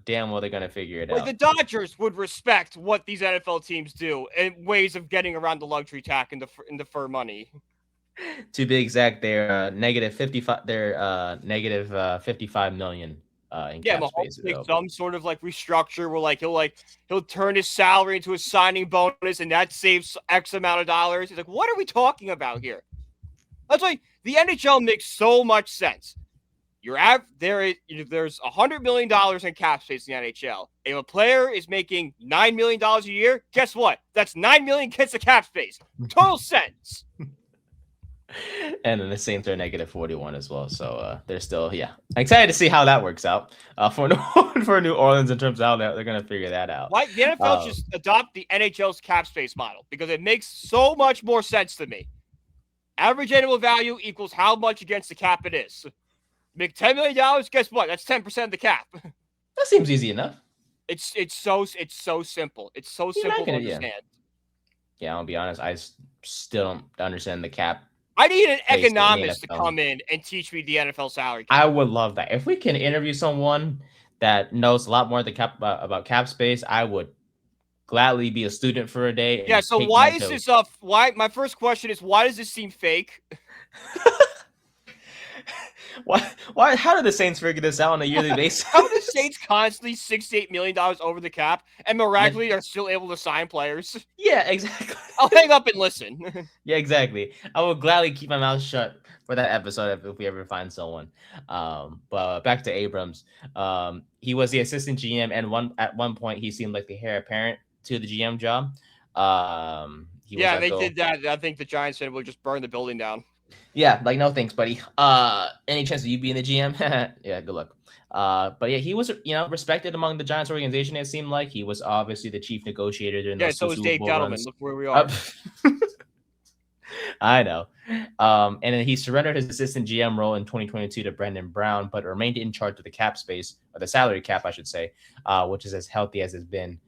damn well they're going to figure it out. The Dodgers would respect what these NFL teams do and ways of getting around the luxury tax and the fur money. To be exact, they're negative 55. They're negative 55 million in cap space. Some sort of like restructure where he'll turn his salary into a signing bonus and that saves X amount of dollars. He's like, what are we talking about here? That's why the NHL makes so much sense. There's $100 million in cap space in the NHL. If a player is making $9 million a year, guess what? That's $9 million gets the cap space. Total sense. And then the Saints are negative 41 as well. So they're still, excited to see how that works out for New Orleans in terms of how they're going to figure that out. Why the NFL just adopt the NHL's cap space model? Because it makes so much more sense to me. Average annual value equals how much against the cap it is. Make $10 million, guess what? That's 10% of the cap. That seems easy enough. It's so simple. It's so simple to understand. Yeah, I'll be honest. I still don't understand the cap. I need an economist to come in and teach me the NFL salary cap. I would love that. If we can interview someone that knows a lot more about cap space, I would gladly be a student for a day. Yeah, so why is this my first question is, why does this seem fake? Why? How do the Saints figure this out on a yearly basis? How do the Saints constantly $68 million over the cap and miraculously are still able to sign players? Yeah, exactly. I'll hang up and listen. Yeah, exactly. I will gladly keep my mouth shut for that episode if we ever find someone. But back to Abrams. He was the assistant GM, and at one point he seemed like the heir apparent to the GM job. They did that. I think the Giants said we'll just burn the building down. Yeah, like, no thanks, buddy. Any chance of you being the GM? Yeah, good luck. But yeah, he was, respected among the Giants organization. It seemed like he was obviously the chief negotiator during those so was Dave Gettleman. Look where we are. I know. And then he surrendered his assistant GM role in 2022 to Brendan Brown, but remained in charge of the cap space, or the salary cap, I should say, which is as healthy as it's been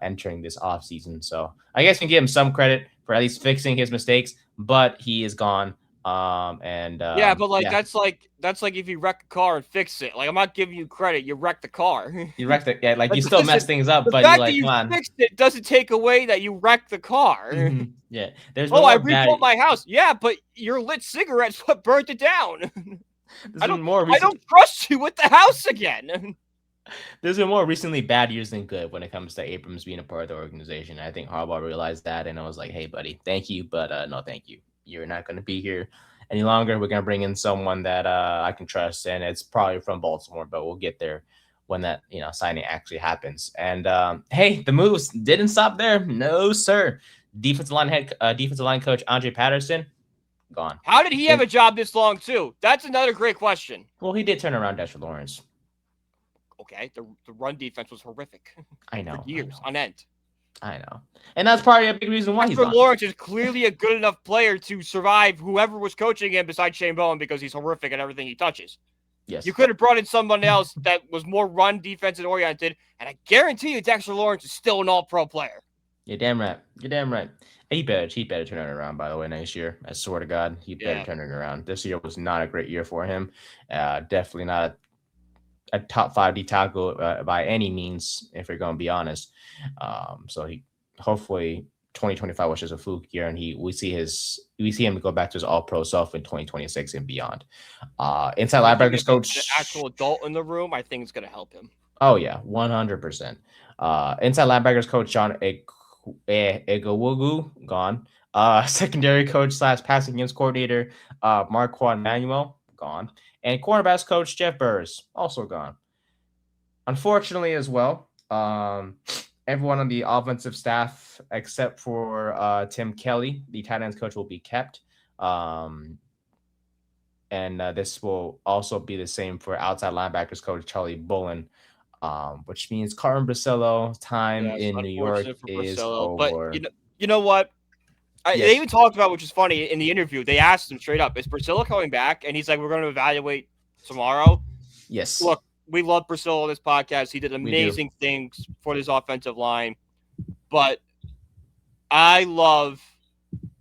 entering this offseason. So I guess we can give him some credit for at least fixing his mistakes, but he is gone. That's like if you wreck a car and fix it. Like, I'm not giving you credit. You wrecked the car. You wrecked it. Yeah, like you still mess things up, but you're like, come on. Fixed it doesn't take away that you wrecked the car. Mm-hmm. Yeah. I rebuilt my house. Yeah, but your lit cigarettes what burnt it down. I don't trust you with the house again. There's been more recently bad years than good when it comes to Abrams being a part of the organization. I think Harbaugh realized that, and I was like, hey, buddy, thank you, but no, thank you. You're not going to be here any longer. We're going to bring in someone that I can trust, and it's probably from Baltimore, but we'll get there when that signing actually happens. And hey, the moves didn't stop there. No, sir. Defensive line coach Andre Patterson, gone. How did he have a job this long too? That's another great question. Well, he did turn around Dexter Lawrence. Okay, the run defense was horrific. I know. For years on end. I know. And that's probably a big reason why Dexter Lawrence is clearly a good enough player to survive whoever was coaching him besides Shane Bowen, because he's horrific at everything he touches. Yes. You could have brought in someone else that was more run defensive oriented, and I guarantee you Dexter Lawrence is still an all-pro player. You're damn right. And he better turn it around, by the way, next year. I swear to God, he better turn it around. This year was not a great year for him. Definitely not a top 5 D tackle by any means, if we're going to be honest. So he hopefully 2025 was just a fluke year, and we see him go back to his all-pro self in 2026 and beyond. Inside linebackers coach, an actual adult in the room, I think it's going to help him. Oh yeah, 100%. Inside linebackers coach John Egowugu, gone. Secondary coach / passing games coordinator Marquand Manuel, gone. And cornerbacks coach Jeff Burris, also gone. Unfortunately as well, everyone on the offensive staff except for Tim Kelly, the tight ends coach, will be kept. And this will also be the same for outside linebackers coach Charlie Bullen, which means Carmen Brasillo time in New York is over. But you know what? They even talked about, which is funny, in the interview, they asked him straight up, is Brasillo coming back? And he's like, we're going to evaluate tomorrow. Yes. Look, we love Brasillo on this podcast. He did amazing things for this offensive line. But I love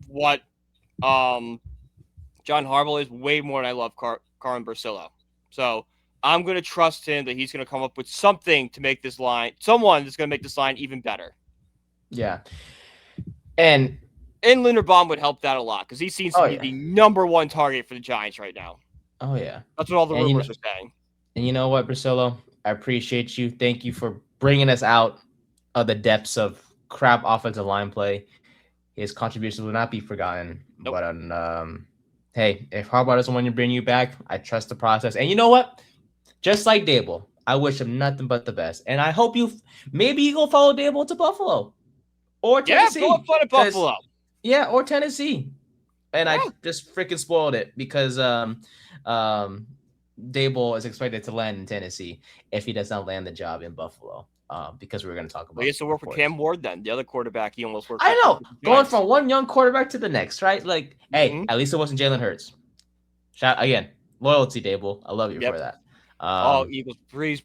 what John Harbaugh is way more than I love Carmen Brasillo. So I'm going to trust him that he's going to come up with something to make this line, someone that's going to make this line even better. Yeah. And Linderbaum would help that a lot, because he seems to be the number one target for the Giants right now. Oh, yeah. That's what all the rumors are saying. And you know what, Brasillo? I appreciate you. Thank you for bringing us out of the depths of crap offensive line play. His contributions will not be forgotten. Nope. But hey, if Harbaugh doesn't want to bring you back, I trust the process. And you know what? Just like Dable, I wish him nothing but the best. And I hope maybe you go follow Dable to Buffalo or Tennessee. Yeah, go fun at Buffalo. Yeah, or Tennessee. and Yeah. I just freaking spoiled it because Dable is expected to land in Tennessee if he does not land the job in Buffalo. Because we were going to talk Well, he about has to work for reports. Cam Ward then, the other quarterback he almost worked I with know, the going Giants. from one young quarterback to the next, right? Like, hey, Mhm. at least it wasn't Jalen Hurts. Shout again, loyalty, Dable. I love you Yep. for that. Oh, Eagles, please,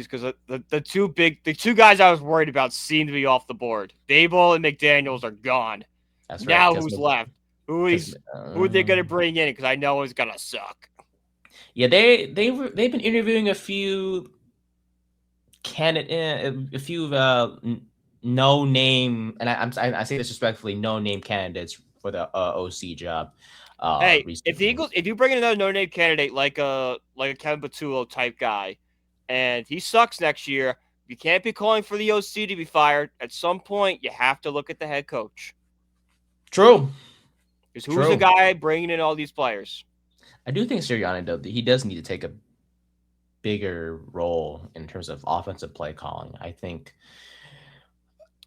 because the two guys I was worried about seem to be off the board. Dable and McDaniels are gone. That's right. Now who's left? Who are they gonna bring in? Because I know it's gonna suck. Yeah, they've been interviewing a few a few no name, and I say this respectfully, no name candidates for the OC job. Hey, if the Recently. Eagles, if you bring in another no-name candidate like a Kevin Patullo type guy, and he sucks next year, you can't be calling for the OC to be fired. At some point, you have to look at the head coach. True. Because who's the guy bringing in all these players? I do think Sirianni, though, he does need to take a bigger role in terms of offensive play calling. I think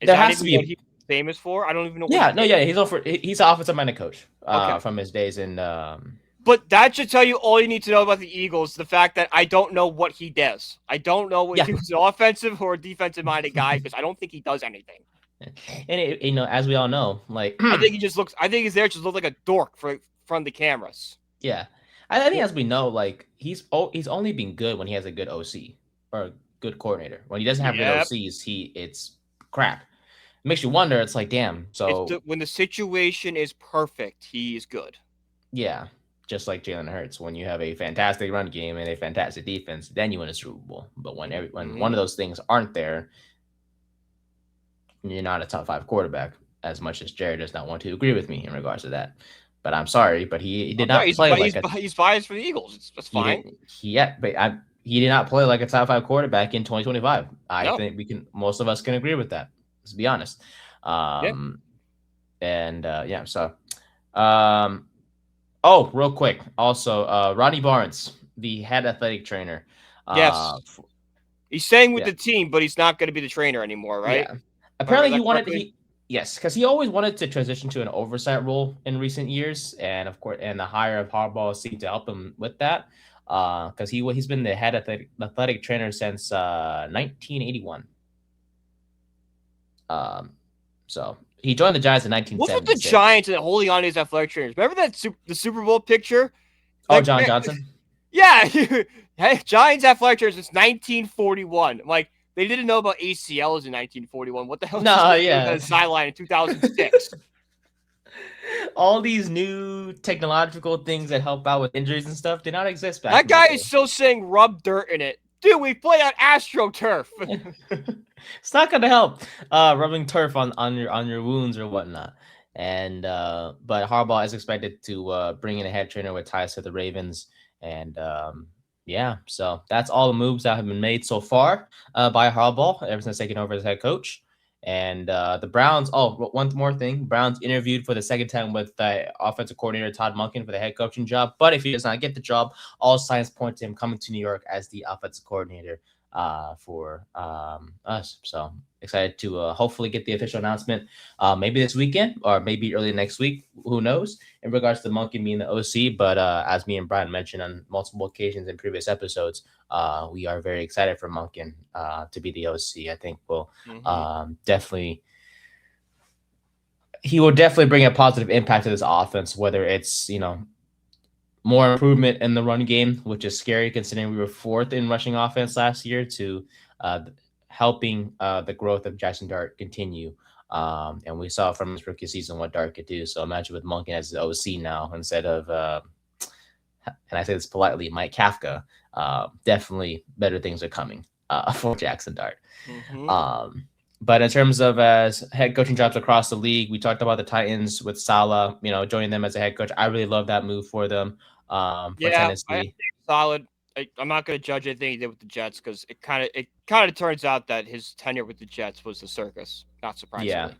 there has to be what he's famous for. I don't even know. He's an offensive minded coach from his days in. But that should tell you all you need to know about the Eagles. The fact that I don't know what he does. I don't know if he's an offensive or defensive minded guy because I don't think he does anything. And as we all know, like I think he's there just look like a dork from the cameras. Yeah. I think as we know, like he's only been good when he has a good OC or a good coordinator. When he doesn't have good OCs, it's crap. It makes you wonder. It's like, damn. So when the situation is perfect, he is good. Yeah, just like Jalen Hurts. When you have a fantastic run game and a fantastic defense, then you win a Super Bowl. But when one of those things aren't there, you're not a top 5 quarterback. As much as Jared does not want to agree with me in regards to that. But I'm sorry, but he did not play he's biased for the Eagles. That's fine. He did not play like a top 5 quarterback in 2025. I think most of us can agree with that. Let's be honest. Real quick. Also, Ronnie Barnes, the head athletic trainer. Yes. He's staying with the team, but he's not going to be the trainer anymore, right? Yeah. Apparently, Yes, because he always wanted to transition to an oversight role in recent years, and of course, the hire of Harbaugh seemed to help him with that. Because he's been the head athletic trainer since 1981. So he joined the Giants in 1976. What's with the Giants and holding on to his athletic trainers? Remember the Super Bowl picture? John Johnson. Yeah, hey, Giants athletic trainers since 1941. Like. They didn't know about ACLs in 1941. What the hell? The sideline in 2006. All these new technological things that help out with injuries and stuff did not exist back. That guy is still saying rub dirt in it. Dude, we play on AstroTurf. It's not gonna help. Rubbing turf on your wounds or whatnot. And but Harbaugh is expected to bring in a head trainer with ties to the Ravens. And so that's all the moves that have been made so far by Harbaugh ever since taking over as head coach. And the Browns, one more thing. Browns interviewed for the second time with offensive coordinator Todd Monken for the head coaching job. But if he does not get the job, all signs point to him coming to New York as the offensive coordinator for us. So excited to hopefully get the official announcement maybe this weekend or maybe early next week. Who knows in regards to Monken being the OC. But as me and Brian mentioned on multiple occasions in previous episodes, we are very excited for Monken to be the OC. I think he will definitely bring a positive impact to this offense, whether it's, more improvement in the run game, which is scary considering we were 4th in rushing offense last year, to helping the growth of Jackson Dart continue. And we saw from his rookie season what Dart could do. So imagine with Monken as the OC now instead of, and I say this politely, Mike Kafka, definitely better things are coming for Jackson Dart. But in terms of head coaching jobs across the league, we talked about the Titans with Saleh, joining them as a head coach. I really love that move for them. For Tennessee. Solid. I'm not going to judge anything he did with the Jets because it kind of turns out that his tenure with the Jets was a circus, not surprisingly. Yeah.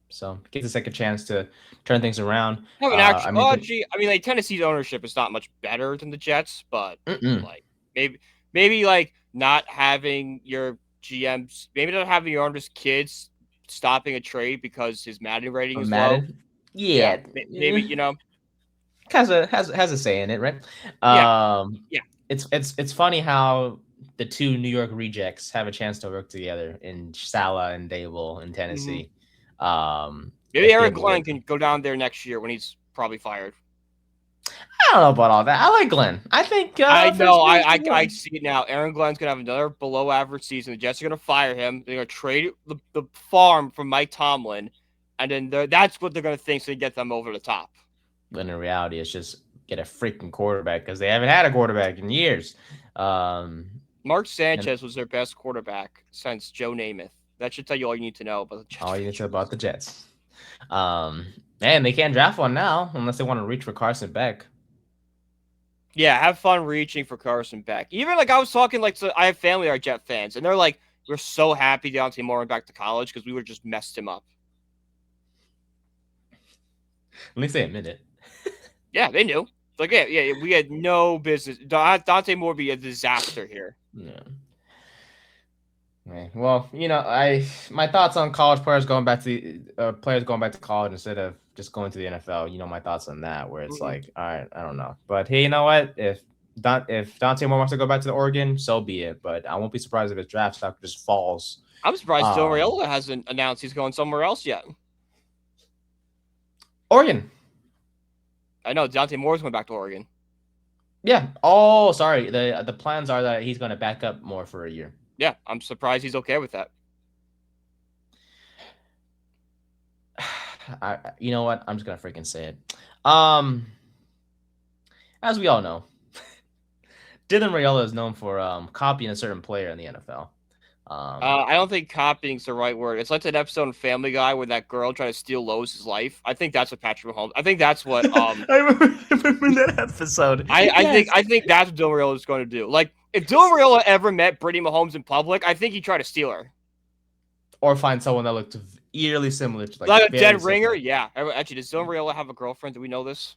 So gets a second chance to turn things around. Tennessee's ownership is not much better than the Jets, but maybe not having your GMs, maybe not having your owner's kids stopping a trade because his Madden rating is low. Yeah, maybe has a say in it, right? Yeah. Yeah. It's funny how the two New York rejects have a chance to work together in Salah and Dable in Mm-hmm. Tennessee. Maybe If Aaron Dable Glenn works. can go down there next year when he's probably fired. I don't know about all that. I like Glenn. I think I for his know. career, I see it now. Aaron Glenn's gonna have another below average season. The Jets are gonna fire him. They're gonna trade the farm from Mike Tomlin, and then that's what they're gonna think to get them over the top. But in reality, it's just get a freaking quarterback because they haven't had a quarterback in years. Mark And Sanchez was their best quarterback since Joe Namath. That should tell you all you need to know about the Jets. all you need to know about the Jets. And they can't draft one now unless they want to reach for Carson Beck. Yeah, have fun reaching for Carson Beck. Even I was talking so I have family are Jet fans, and they're like, we're so happy Deontay Moore went back to college because we would have just messed him up. At least they admit it. Yeah, they knew. Yeah, we had no business. Deontay Moore would be a disaster here. Yeah. Okay. Well, my thoughts on college players going back to college instead of just going to the NFL. My thoughts on that, where it's all right, I don't know, but hey, you know what? If Dante Moore wants to go back to the Oregon, so be it. But I won't be surprised if his draft stock just falls. I'm surprised Dylan Raiola hasn't announced he's going somewhere else yet. Oregon. I know Deontay Moore's going back to Oregon. Yeah. Oh, sorry. The plans are that he's going to back up more for a year. Yeah, I'm surprised he's okay with that. You know what? I'm just gonna freaking say it. As we all know, Dylan Raiola is known for copying a certain player in the NFL. I don't think copying's the right word. It's like that episode in Family Guy where that girl tried to steal Lois' life. I think that's what Patrick Mahomes. I think that's what. I remember that episode. I think that's what Dylan Raiola is going to do. If Dylan Raiola ever met Brittany Mahomes in public, I think he'd try to steal her. Or find someone that looked eerily similar to like a dead ringer. Yeah. Actually, does Dylan Raiola have a girlfriend? Do we know this?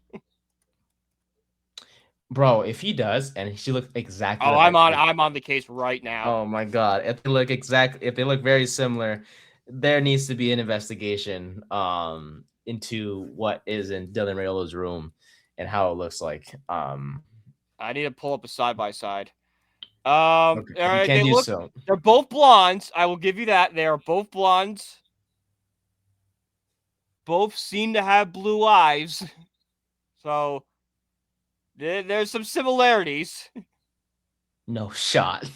Bro, if he does, and she looks exactly. Oh, I'm on the case right now. Oh my god! If they look very similar, there needs to be an investigation into what is in Dylan Raiola's room and how it looks like. I need to pull up a side by side. Okay. All right, they're both blondes. I will give you that. They are both blondes. Both seem to have blue eyes. So there's some similarities. No shot.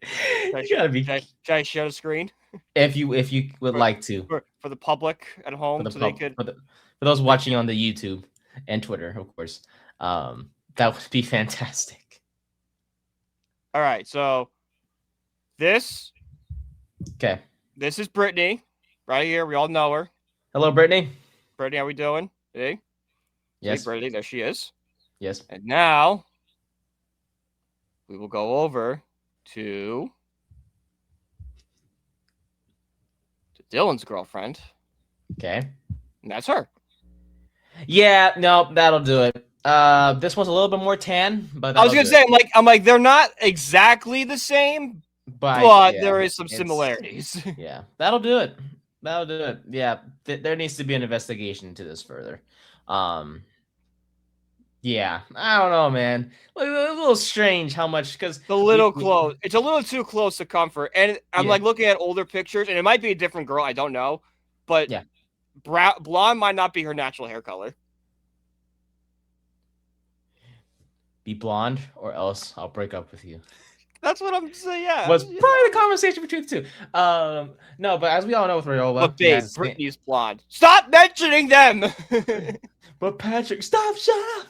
Should I share the screen? If you would like to. For the public at home, for those watching on the YouTube and Twitter, of course. That would be fantastic. All right, so this is Brittany right here. We all know her. Hello, Brittany. Brittany, how we doing? Hey. Yes. Hey, Brittany, there she is. Yes. And now we will go over to Dylan's girlfriend. Okay. And that's her. Yeah, no, that'll do it. This one's a little bit more tan, but I was gonna say, I'm like, they're not exactly the same, but there is some similarities. Yeah, that'll do it. Yeah, there needs to be an investigation into this further. Yeah, I don't know, man. A little strange how much because it's a little too close to comfort. And I'm looking at older pictures, and it might be a different girl. I don't know, but yeah, blonde might not be her natural hair color. Be blonde, or else I'll break up with you. That's what I'm saying. Yeah, was probably the conversation between the two. No, but as we all know with Raiola, but babe, Brittany's blonde. Stop mentioning them. But Patrick, stop! Shut up.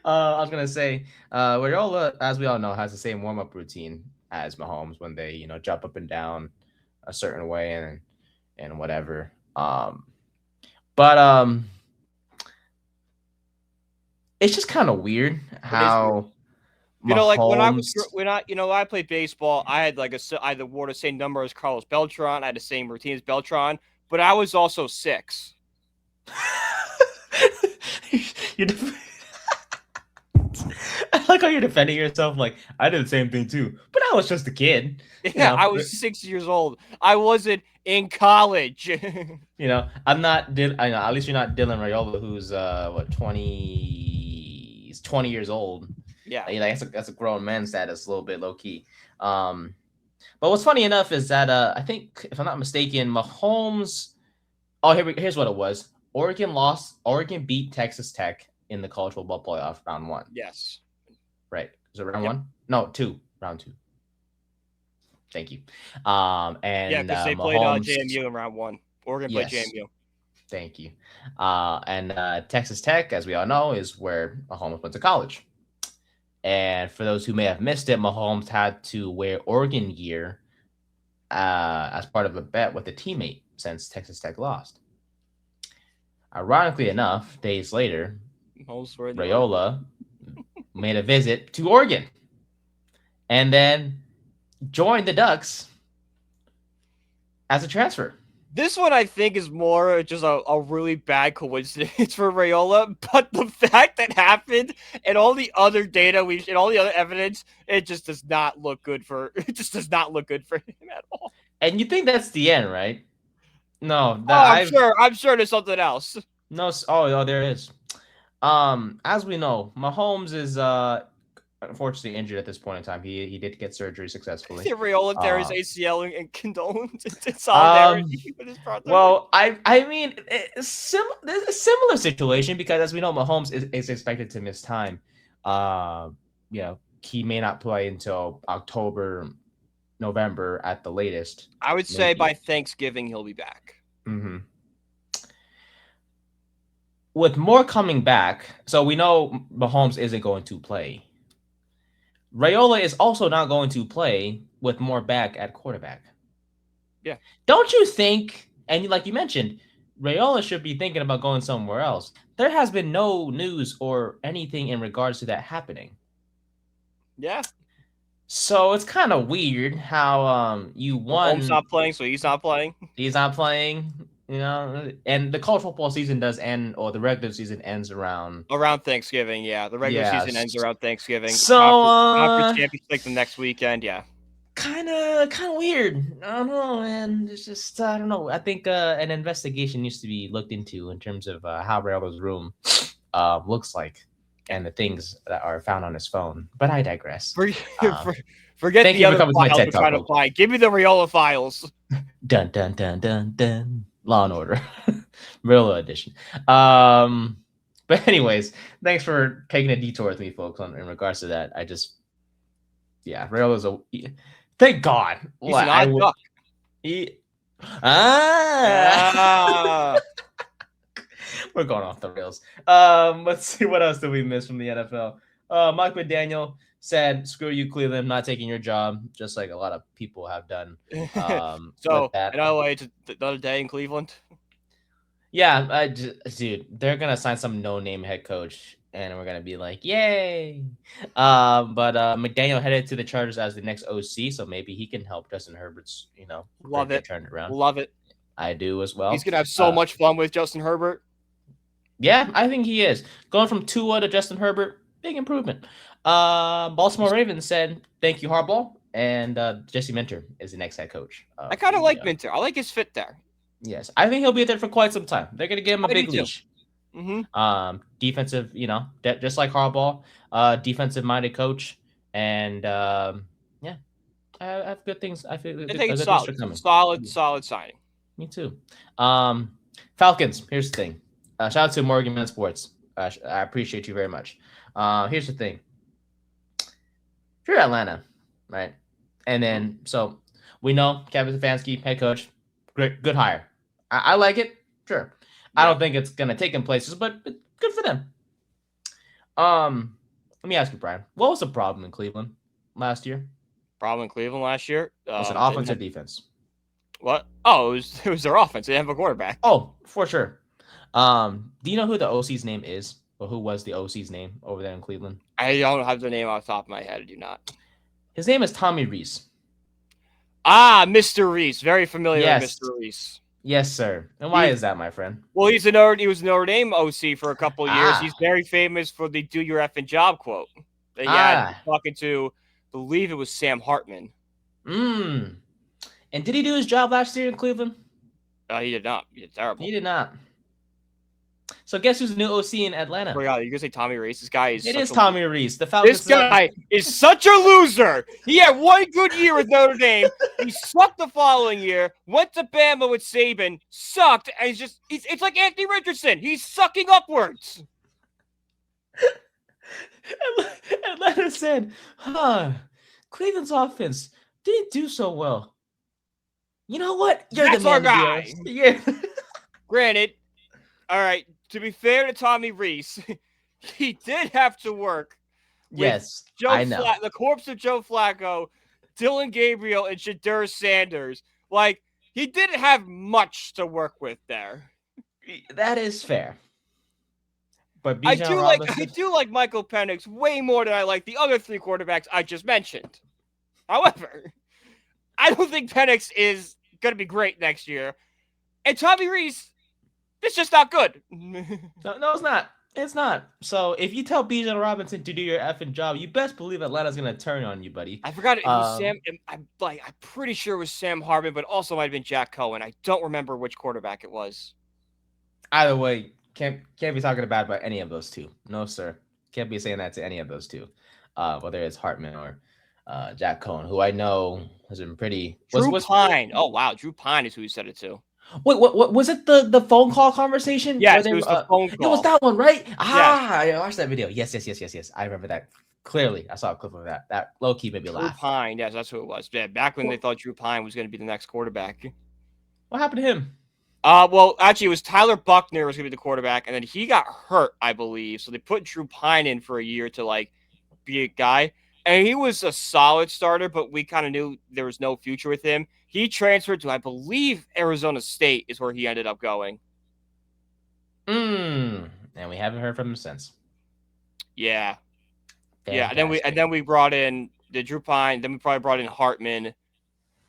I was gonna say, Raiola, as we all know, has the same warm-up routine as Mahomes when they, jump up and down a certain way and whatever. But it's just kind of weird how Mahomes... when I played baseball, I had I wore the same number as Carlos Beltran. I had the same routine as Beltran, but I was also 6. I like how you're defending yourself. Like, I did the same thing too, but I was just a kid. Yeah, I was 6 years old. I wasn't in college. You know, I'm not. I know. At least you're not Dylan Raiola, who's 20. He's 20 years old. Yeah. You know, that's a grown man status, a little bit low key. But what's funny enough is that I think, if I'm not mistaken, Mahomes. Oh, here's what it was. Oregon beat Texas Tech in the college football playoff round 1. Yes. Right. Is it round 1? No, 2. Round 2. Thank you. And because they Mahomes, played JMU in round 1. Oregon played JMU. Thank you. And Texas Tech, as we all know, is where Mahomes went to college. And for those who may have missed it, Mahomes had to wear Oregon gear as part of a bet with a teammate since Texas Tech lost. Ironically enough, days later, Raiola made a visit to Oregon and then joined the Ducks as a transfer. This one, I think, is more just a really bad coincidence for Raiola, but the fact that happened and all the other data and all the other evidence, it just does not look good for him at all. And you think that's the end, right? No, I'm sure there's something else. No, there is. As we know, Mahomes is unfortunately injured at this point in time. He did get surgery successfully. Raiola tear his ACL and condolence in solidarity with his brother. Well, I mean, it's a similar situation because, as we know, Mahomes is expected to miss time. He may not play until October, November at the latest. I would say by Thanksgiving he'll be back. Mm-hmm. With more coming back, so we know Mahomes isn't going to play. Raiola is also not going to play with more back at quarterback. Yeah. Don't you think, and like you mentioned, Raiola should be thinking about going somewhere else. There has been no news or anything in regards to that happening. Yeah. So it's kind of weird how you won. Mahomes not playing, so he's not playing. He's not playing. You know, and the college football season does end, or the regular season ends around Thanksgiving. Yeah, the regular season ends around Thanksgiving. So conference championship the next weekend. Yeah, kind of weird. I don't know, man. It's just I don't know. I think an investigation needs to be looked into in terms of how Raiola's room looks like and the things that are found on his phone. But I digress. Forget the other files we're trying to find. Give me the Raiola files. Dun dun dun dun dun. Law and Order, Raiola edition. But anyways, thanks for taking a detour with me, folks, in regards to that. Raiola's thank God. He's an odd duck. We're going off the rails. Let's see what else did we miss from the NFL. Mike McDaniel said, "Screw you, Cleveland, not taking your job," just like a lot of people have done. So, another way, it's another day in Cleveland. Yeah, dude, they're gonna sign some no-name head coach, and we're gonna be like, "Yay!" But McDaniel headed to the Chargers as the next OC, so maybe he can help Justin Herbert's, love it, turn it around. Love it. I do as well. He's gonna have so much fun with Justin Herbert. Yeah, I think he is. Going from Tua to Justin Herbert, big improvement. Baltimore Ravens said, "Thank you, Harbaugh," and Jesse Minter is the next head coach. I kind of like Minter. I like his fit there. Yes, I think he'll be there for quite some time. They're gonna give him a big leash. Mm-hmm. Defensive, just like Harbaugh, defensive-minded coach, and I have good things. I think it's solid signing. Me too. Falcons. Here's the thing. Shout out to Morgan Man Sports. I appreciate you very much. Here's the thing. If you're Atlanta, right? And then, so we know Kevin Stefanski, head coach, great, good hire. I like it. Sure. Yeah. I don't think it's going to take him places, but good for them. Let me ask you, Brian, what was the problem in Cleveland last year? Was it offense or defense? What? Oh, it was their offense. They didn't have a quarterback. Oh, for sure. Do you know who the OC's name is? Or who was the OC's name over there in Cleveland? I don't have the name off the top of my head. I do not. His name is Tommy Rees. Mr. Rees. Very familiar with Mr. Rees. Yes, sir. And why is that, my friend? Well, he was Notre Dame OC for a couple of years. He's very famous for the "Do your effing job" quote that he had talking to, I believe it was Sam Hartman. And And did he do his job last year in Cleveland? He did not. He did terrible. He did not. So guess who's the new OC in Atlanta? Oh my God, you're gonna say Tommy Reese? This guy is. It is Tommy Reese. The Falcons. This guy is such a loser. He had one good year with Notre Dame. He sucked the following year. Went to Bama with Saban. Sucked, and it's like Anthony Richardson. He's sucking upwards. Atlanta said, Cleveland's offense didn't do so well. You know what? You're That's the man our guy. Yeah. Granted, all right, to be fair to Tommy Reese, he did have to work with I know. the corpse of Joe Flacco, Dylan Gabriel, and Shadur Sanders. Like, he didn't have much to work with there. That is fair. But I do like Michael Penix way more than I like the other 3 quarterbacks I just mentioned. However, I don't think Penix is going to be great next year. And Tommy Reese, it's just not good. No, it's not. It's not. So if you tell Bijan Robinson to do your effing job, you best believe Atlanta's going to turn on you, buddy. I forgot it was Sam. I'm pretty sure it was Sam Hartman, but also might have been Jack Cohen. I don't remember which quarterback it was. Either way, can't be talking about any of those two. No, sir. Can't be saying that to any of those two. Whether it's Hartman or Jack Cohen, who I know has been pretty. Drew Pine. Oh wow, Drew Pine is who you said it to. Wait, what was it? The phone call conversation? Yes, it was the phone call. It was that one, right? Yes. I watched that video. Yes. I remember that clearly. I saw a clip of that. That low key made me laugh. Drew Pine, yes, that's who it was. Yeah, back when they thought Drew Pine was going to be the next quarterback. What happened to him? Well, actually, it was Tyler Buckner was going to be the quarterback, and then he got hurt, I believe. So they put Drew Pine in for a year to be a guy. And he was a solid starter, but we kind of knew there was no future with him. He transferred to, I believe, Arizona State is where he ended up going. And we haven't heard from him since. Yeah. Fantastic. Yeah, and then we brought in the Drew Pine, then we probably brought in Hartman,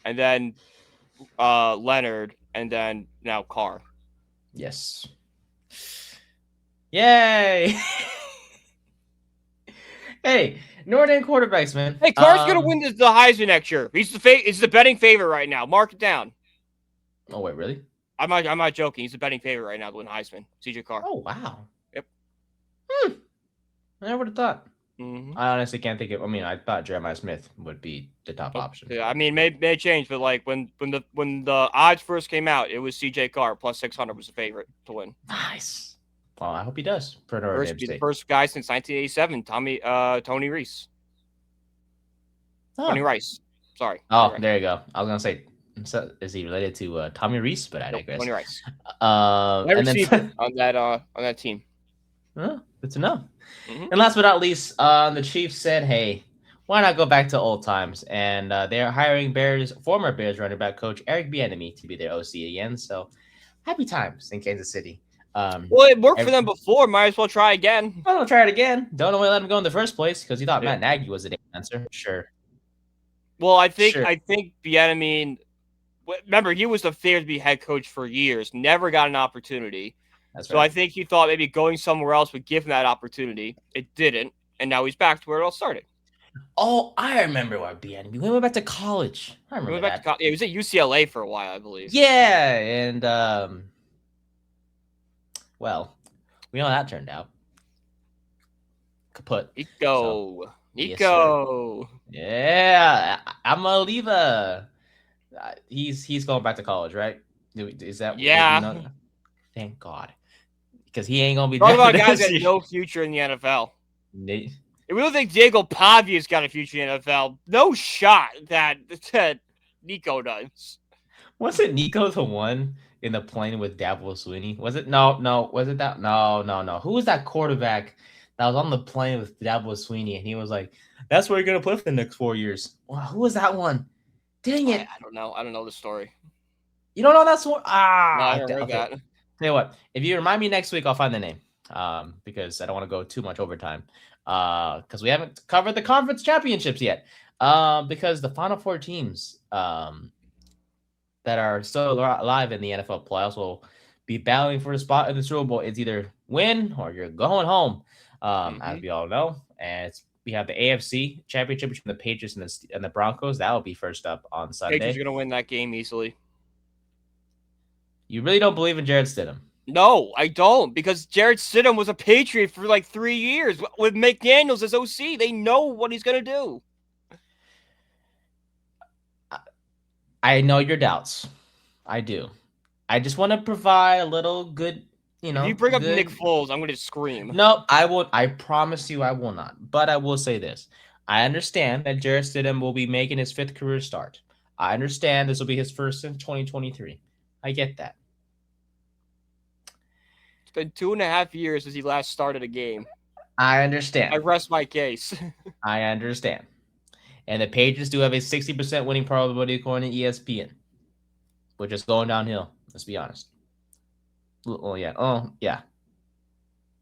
and then Leonard, and then now Carr. Yes. Yay! Hey, Notre Dame quarterbacks, man. Hey, Carr's gonna win the Heisman next year. He's the betting favorite right now. Mark it down. Oh wait, really? I'm not joking. He's the betting favorite right now to win Heisman. CJ Carr. Oh wow. Yep. I never would have thought. Mm-hmm. I honestly can't think of. I mean, I thought Jeremiah Smith would be the top option. Yeah, I mean, may change, but when the odds first came out, it was CJ Carr plus 600 was the favorite to win. Nice. Well, I hope he does for Notre Dame State. The first guy since 1987, Tony Reese. Oh. Tony Rice. Sorry. Oh, Tony there you go. I was gonna say, is he related to Tommy Reese? But I digress. Tony Rice. Never seen on that team. Oh, good to know. Mm-hmm. And last but not least, the Chiefs said, "Hey, why not go back to old times?" And they are hiring former Bears running back coach Eric Bieniemy to be their OC again. So happy times in Kansas City. Well, it worked for them before. Might as well try again. Well, I'll try it again. Don't know why let him go in the first place because he thought Matt Nagy was the answer. Sure. Well, I think Bieniemy. Remember, he was the favorite to be head coach for years. Never got an opportunity. That's so right. I think he thought maybe going somewhere else would give him that opportunity. It didn't, and now he's back to where it all started. Oh, I remember why Bieniemy. We went back to college. I remember that. He was at UCLA for a while, I believe. Yeah, and well, we know how that turned out. Kaput. Nico. Yes, yeah, I'm a leaver. He's going back to college, right? Is that? Yeah. Thank God, because he ain't gonna be. Talk about guys that have no future in the NFL. If we don't think Diego Pavia's got a future in the NFL, no shot that Nico does. Wasn't Nico the one in the plane with Dabo Sweeney? Was it? No. Was it that? No. Who was that quarterback that was on the plane with Dabo Sweeney? And he was like, "That's where you're gonna play for the next 4 years." Wow, who was that one? Dang it! I don't know. I don't know the story. You don't know that one? No, I don't know that. Tell you what, if you remind me next week, I'll find the name. Because I don't want to go too much overtime. Because we haven't covered the conference championships yet. Because the final 4 teams that are still alive in the NFL playoffs will be battling for a spot in the Super Bowl. It's either win or you're going home, as we all know. And it's we have the AFC championship between the Patriots and the Broncos. That will be first up on Sunday. Patriots are going to win that game easily. You really don't believe in Jarrett Stidham? No, I don't, because Jarrett Stidham was a Patriot for like 3 years with McDaniels as OC. They know what he's going to do. I know your doubts. I do. I just want to provide a little good, If you bring up Nick Foles, I'm going to scream. No, I won't. I promise you I will not. But I will say this. I understand that Jarrett Stidham will be making his 5th career start. I understand this will be his first in 2023. I get that. It's been 2.5 years since he last started a game. I understand. I rest my case. I understand. And the Patriots do have a 60% winning probability according to ESPN, which is going downhill. Let's be honest. Oh, yeah. Oh, yeah.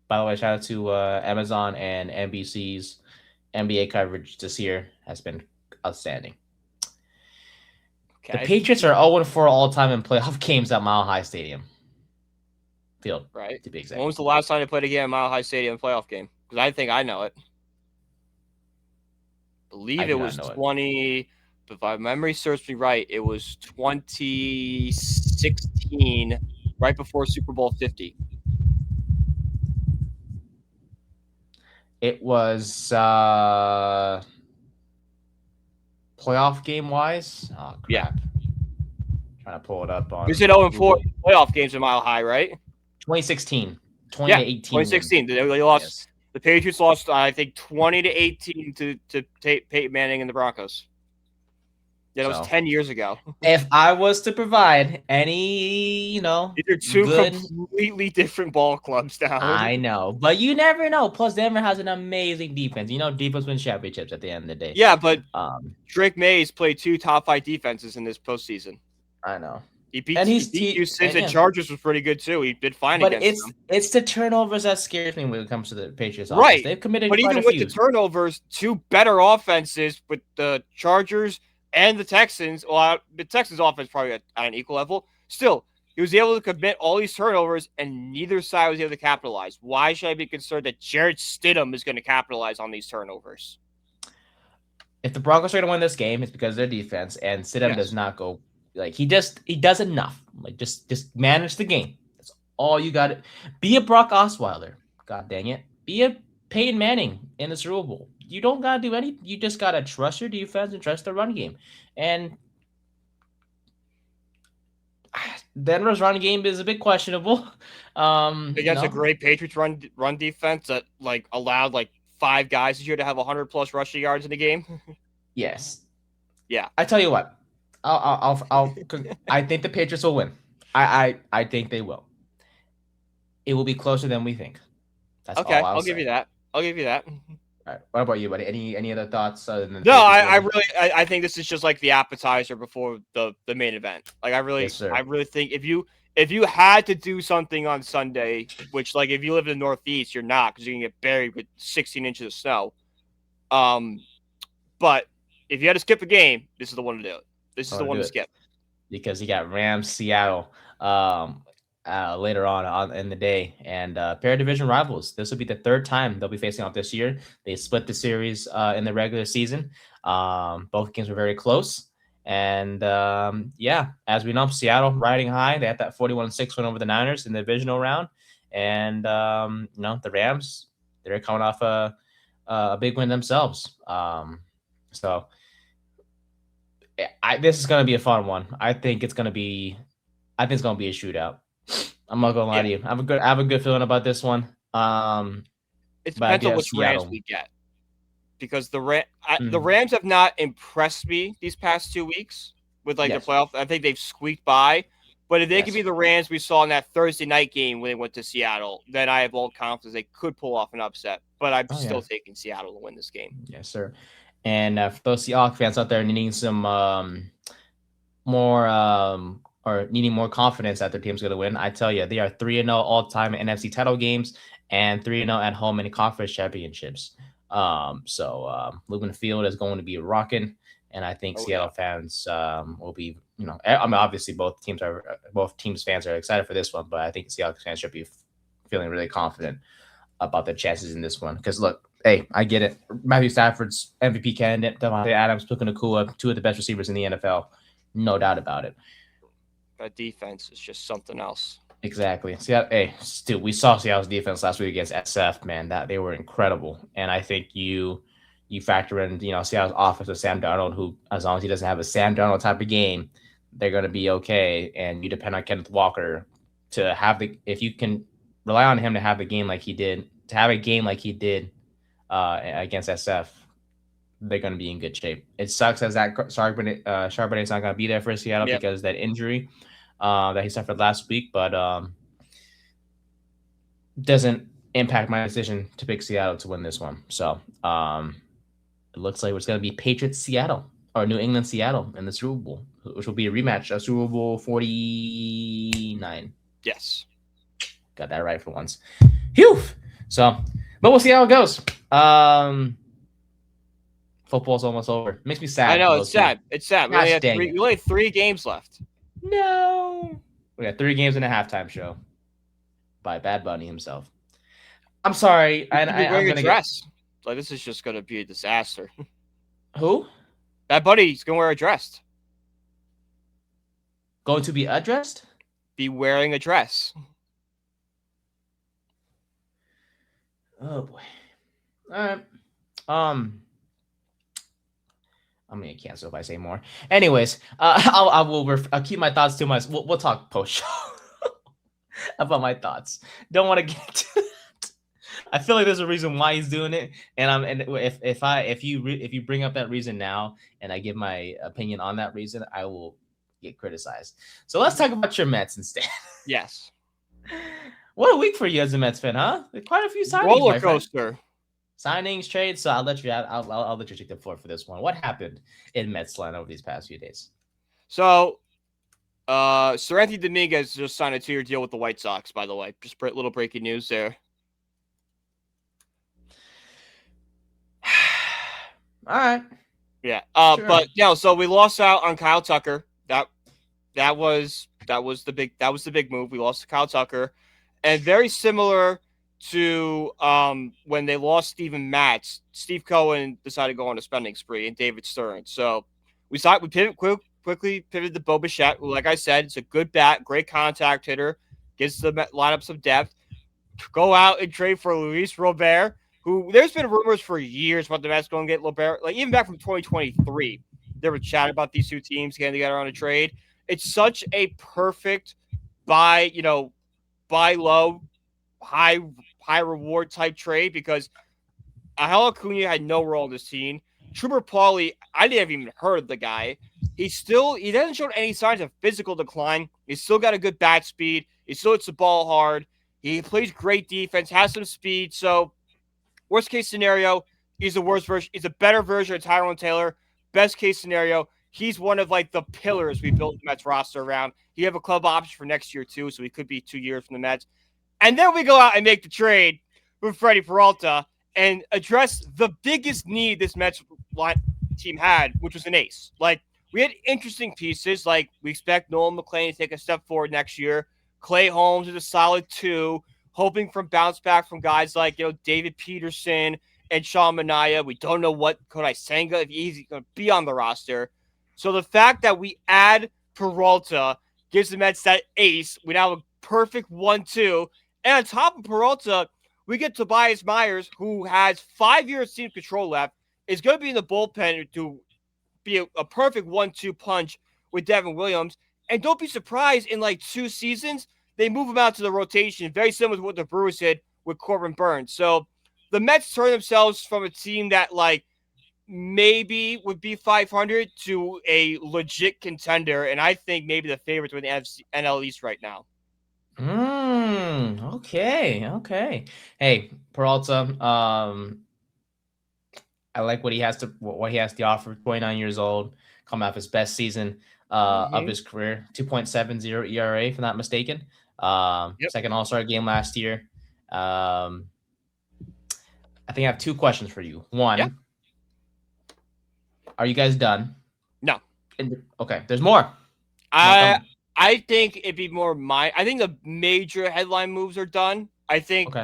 By the way, shout out to Amazon and NBC's NBA coverage this year has been outstanding. Okay. The Patriots are 0-4 all-time in playoff games at Mile High Stadium. Field, right? To be exact. When was the last time they played a game at Mile High Stadium playoff game? Because I think I know it. I believe it was 20. If my memory serves me right, it was 2016, right before Super Bowl 50. It was playoff game wise. Oh, crap. Yeah. Trying to pull it up on. You said 0-4 playoff games at Mile High, right? 2016. 2018. 2016. They lost. Yes. The Patriots lost, I think, 20-18 to Peyton Manning and the Broncos. Yeah, that was 10 years ago. If I was to provide any, these are two completely different ball clubs now. I know, but you never know. Plus, Denver has an amazing defense. Defense wins championships at the end of the day. Yeah, but Drake Mays played 2 top 5 defenses in this postseason. I know. He beat Houston, and Chargers was pretty good too. He did fine against them. But it's the turnovers that scares me when it comes to the Patriots offense. Right. They've committed but even with the turnovers, 2 better offenses with the Chargers and the Texans. Well, the Texans offense probably at an equal level. Still, he was able to commit all these turnovers, and neither side was able to capitalize. Why should I be concerned that Jarrett Stidham is going to capitalize on these turnovers? If the Broncos are going to win this game, it's because of their defense, and Stidham does not go. Like he does enough. Like just manage the game. That's all you got. Be a Brock Osweiler. God dang it. Be a Peyton Manning in the Super Bowl. You don't gotta do anything. You just gotta trust your defense and trust the run game. And Denver's run game is a bit questionable. Against a great Patriots run defense that allowed 5 guys this year to have 100+ rushing yards in the game. Yes. Yeah. I tell you what. I think the Patriots will win. I think they will. It will be closer than we think. That's okay. All I'll give you that. All right. What about you, buddy? Any other thoughts other than? No, I think this is just like the appetizer before the main event. I really think if you had to do something on Sunday, which if you live in the Northeast, you're not, because you can get buried with 16 inches of snow. But if you had to skip a game, this is the one to do it. This is the one to skip. Because you got Rams, Seattle later on in the day, and pair of division rivals. This will be the 3rd time they'll be facing off this year. They split the series in the regular season. Both games were very close. And as we know, Seattle riding high. They had that 41-6 win over the Niners in the divisional round. And the Rams, they're coming off a big win themselves. This is gonna be a fun one. I think it's gonna be a shootout. I'm not gonna lie to you. I have a good feeling about this one. It depends on which Rams we get, because the Rams have not impressed me these past 2 weeks with the playoff. I think they've squeaked by. But if they could be the Rams we saw in that Thursday night game when they went to Seattle, then I have all confidence they could pull off an upset. But I'm still taking Seattle to win this game. Yes, sir. And for those Seahawks fans out there needing some more confidence that their team's going to win, I tell you, they are 3-0 all-time in NFC title games and 3-0 at home in conference championships. Lumen Field is going to be rocking, and I think Seattle fans will be, obviously both teams fans are excited for this one, but I think Seahawks fans should be feeling really confident about their chances in this one. Because look, hey, I get it. Matthew Stafford's MVP candidate, Devontae Adams, Puka Nacua, two of the best receivers in the NFL. No doubt about it. That defense is just something else. Exactly. Still, we saw Seattle's defense last week against SF, man. That they were incredible. And I think you factor in, Seattle's offense with Sam Darnold, who, as long as he doesn't have a Sam Darnold type of game, they're going to be okay. And you depend on Kenneth Walker to have if you can rely on him to have a game like he did, against SF, they're going to be in good shape. It sucks as that Charbonnet's not going to be there for Seattle because of that injury that he suffered last week, but doesn't impact my decision to pick Seattle to win this one. So it looks like it's going to be Patriots Seattle or New England Seattle in the Super Bowl, which will be a rematch of Super Bowl 49. Yes. Got that right for once. Phew! So, but we'll see how it goes. Football's almost over. Makes me sad. I know, it's sad. It's sad. We only have 3 games left. No. We got 3 games in a halftime show by Bad Bunny himself. I'm sorry. I'm going to dress. Like, this is just going to be a disaster. Who? Bad Bunny's going to wear a dress. Going to be addressed? Be wearing a dress. Oh boy. All right. I'm gonna cancel if I say more. Anyways, I'll keep my thoughts to myself. We'll talk post show about my thoughts. Don't want to get to that. I feel like there's a reason why he's doing it, and if you bring up that reason now, and I give my opinion on that reason, I will get criticized. So let's talk about your Mets instead. Yes. What a week for you as a Mets fan, huh? Quite a few signings. Roller coaster. Signings, trades. So I'll let you take the floor for this one. What happened in Mets line over these past few days? So, Seranthony Dominguez just signed a 2-year deal with the White Sox. By the way, just a little breaking news there. All right. Yeah. Sure. But so we lost out on Kyle Tucker. That was the big move. We lost to Kyle Tucker, and very similar to when they lost Steven Matz, Steve Cohen decided to go on a spending spree, and David Stern. So we quickly pivoted to Bo Bichette, who, like I said, is a good bat, great contact hitter, gives the lineup some depth. Go out and trade for Luis Robert, who there's been rumors for years about the Mets going to get Robert. Like, even back from 2023, there were chat about these two teams getting together on a trade. It's such a perfect buy low, high reward type trade, because Angel Acuna had no role in this team. Trooper Paulie, I didn't even heard of the guy. He doesn't show any signs of physical decline. He's still got a good bat speed. He still hits the ball hard. He plays great defense, has some speed. So, worst case scenario, he's a better version of Tyrone Taylor. Best case scenario, he's one of like the pillars we built the Mets roster around. You have a club option for next year too, so he could be 2 years from the Mets. And then we go out and make the trade with Freddie Peralta and address the biggest need this Mets team had, which was an ace. Like, we had interesting pieces. Like, we expect Nolan McClain to take a step forward next year. Clay Holmes is a solid 2, hoping for bounce back from guys like, David Peterson and Sean Manaea. We don't know what Kodai Senga, if he's going to be on the roster. So the fact that we add Peralta gives the Mets that ace. We now have a perfect 1-2. And on top of Peralta, we get Tobias Myers, who has 5 years team control left, is going to be in the bullpen to be a perfect 1-2 punch with Devin Williams. And don't be surprised, in like 2 seasons, they move him out to the rotation, very similar to what the Brewers did with Corbin Burns. So the Mets turn themselves from a team that like maybe would be 500 to a legit contender, and I think maybe the favorite to win the NL East right now. Okay. Hey, Peralta, I like what he has to offer. 29 years old, coming off his best season of his career, 2.70 ERA, if I'm not mistaken. Second All-Star game last year. I think I have 2 questions for you. One, are you guys done? No. Okay, there's more. I think it'd be more I think the major headline moves are done. I think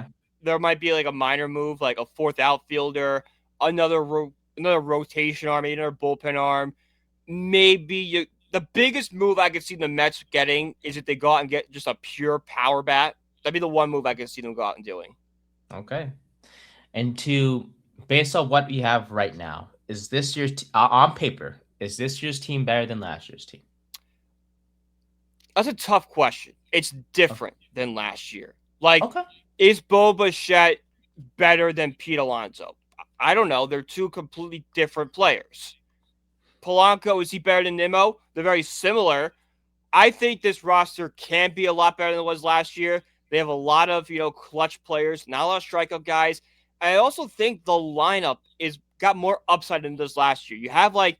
there might be like a minor move, like a fourth outfielder, another rotation arm, maybe another bullpen arm. Maybe the biggest move I could see the Mets getting is if they go out and get just a pure power bat. That'd be the one move I could see them go out and doing. Okay. And based on what we have right now, is this year's on paper, is this year's team better than last year's team? That's a tough question. It's different than last year. Like, Okay. Is Bo Bichette better than Pete Alonso? I don't know. They're two completely different players. Polanco, is he better than Nimmo? They're very similar. I think this roster can be a lot better than it was last year. They have a lot of, clutch players, not a lot of strikeout guys. I also think the lineup is got more upside than this last year. You have like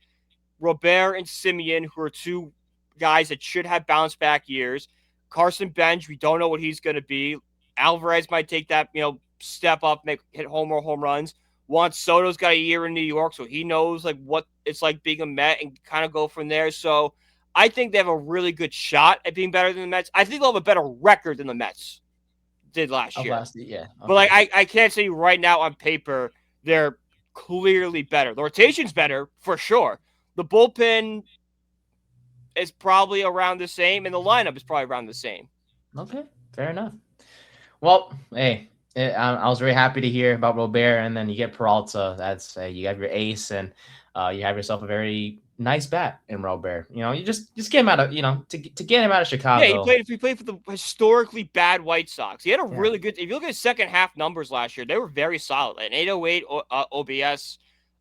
Robert and Simeon, who are two guys that should have bounce back years. Carson Bench, we don't know what he's going to be. Alvarez might take that, step up, hit home runs. Juan Soto's got a year in New York, so he knows like what it's like being a Met and kind of go from there. So I think they have a really good shot at being better than the Mets. I think they'll have a better record than the Mets did last year. Yeah. Okay. But like I can't say right now on paper they're clearly better. The rotation's better for sure. The bullpen is probably around the same, and the lineup is probably around the same. Okay, fair enough. Well, hey, I was very happy to hear about Robert, and then you get Peralta. That's you have your ace, and you have yourself a very nice bat in Robert. You just get him out of to get him out of Chicago. Yeah, he played for the historically bad White Sox. He had a really good. If you look at his second half numbers last year, they were very solid. An 808 OBS,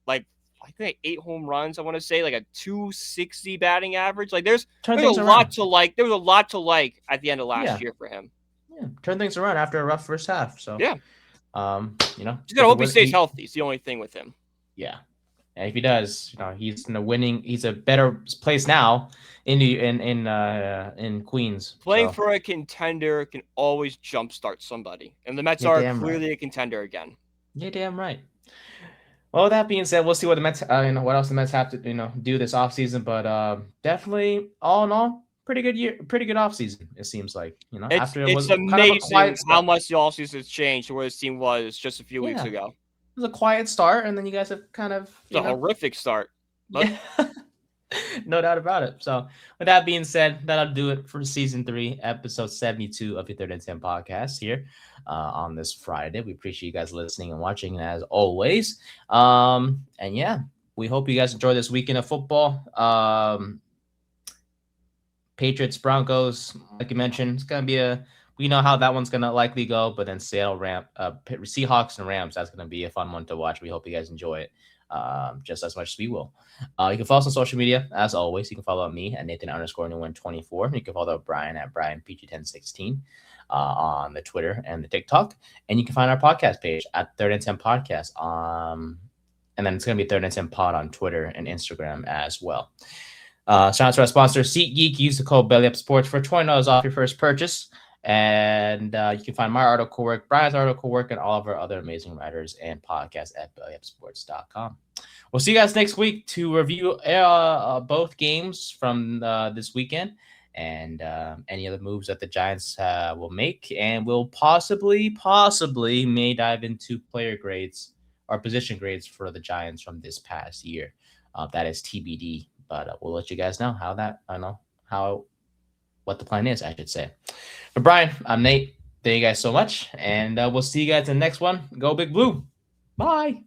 like I think 8 home runs. I want to say like a 260 batting average. Like there's a lot to like. There was a lot to like at the end of last year for him. Yeah, turn things around after a rough first half. So yeah, just gotta hope he stays healthy. It's the only thing with him. Yeah, and if he does, he's winning. He's a better place now in Queens. Playing for a contender can always jumpstart somebody, and the Mets are clearly a contender again. Yeah, damn right. Well, that being said, we'll see what the Mets, what else the Mets have to, do this offseason. But definitely, all in all, pretty good year, pretty good offseason. It seems like, it's amazing how much the offseason has changed to where this team was just a few weeks ago. It was a quiet start, and then you guys have kind of a horrific start. But... no doubt about it. So, with that being said, that'll do it for season 3, episode 72 of the 3rd and 10 podcast here on this Friday. We appreciate you guys listening and watching as always. And yeah, we hope you guys enjoy this weekend of football. Patriots, Broncos, like you mentioned, it's gonna be we know how that one's gonna likely go, but then Seahawks and Rams, that's gonna be a fun one to watch. We hope you guys enjoy it. Just as much as we will. You can follow us on social media as always. You can follow me at Nathan_Nguyen24. You can follow Brian at BrianPG1016 on the Twitter and the TikTok. And you can find our podcast page at 3rd and 10 Podcast. And then it's going to be 3rd and 10 Pod on Twitter and Instagram as well. Shout out to our sponsor, SeatGeek. Use the code BellyUpSports for $20 off your first purchase. And you can find my article work, Brian's article work, and all of our other amazing writers and podcasts at bellyupsports.com. We'll see you guys next week to review both games from this weekend and any other moves that the Giants will make. And we'll possibly may dive into player grades or position grades for the Giants from this past year. That is TBD, but we'll let you guys know what the plan is, I should say. For Brian, I'm Nate. Thank you guys so much, and we'll see you guys in the next one. Go Big Blue. Bye.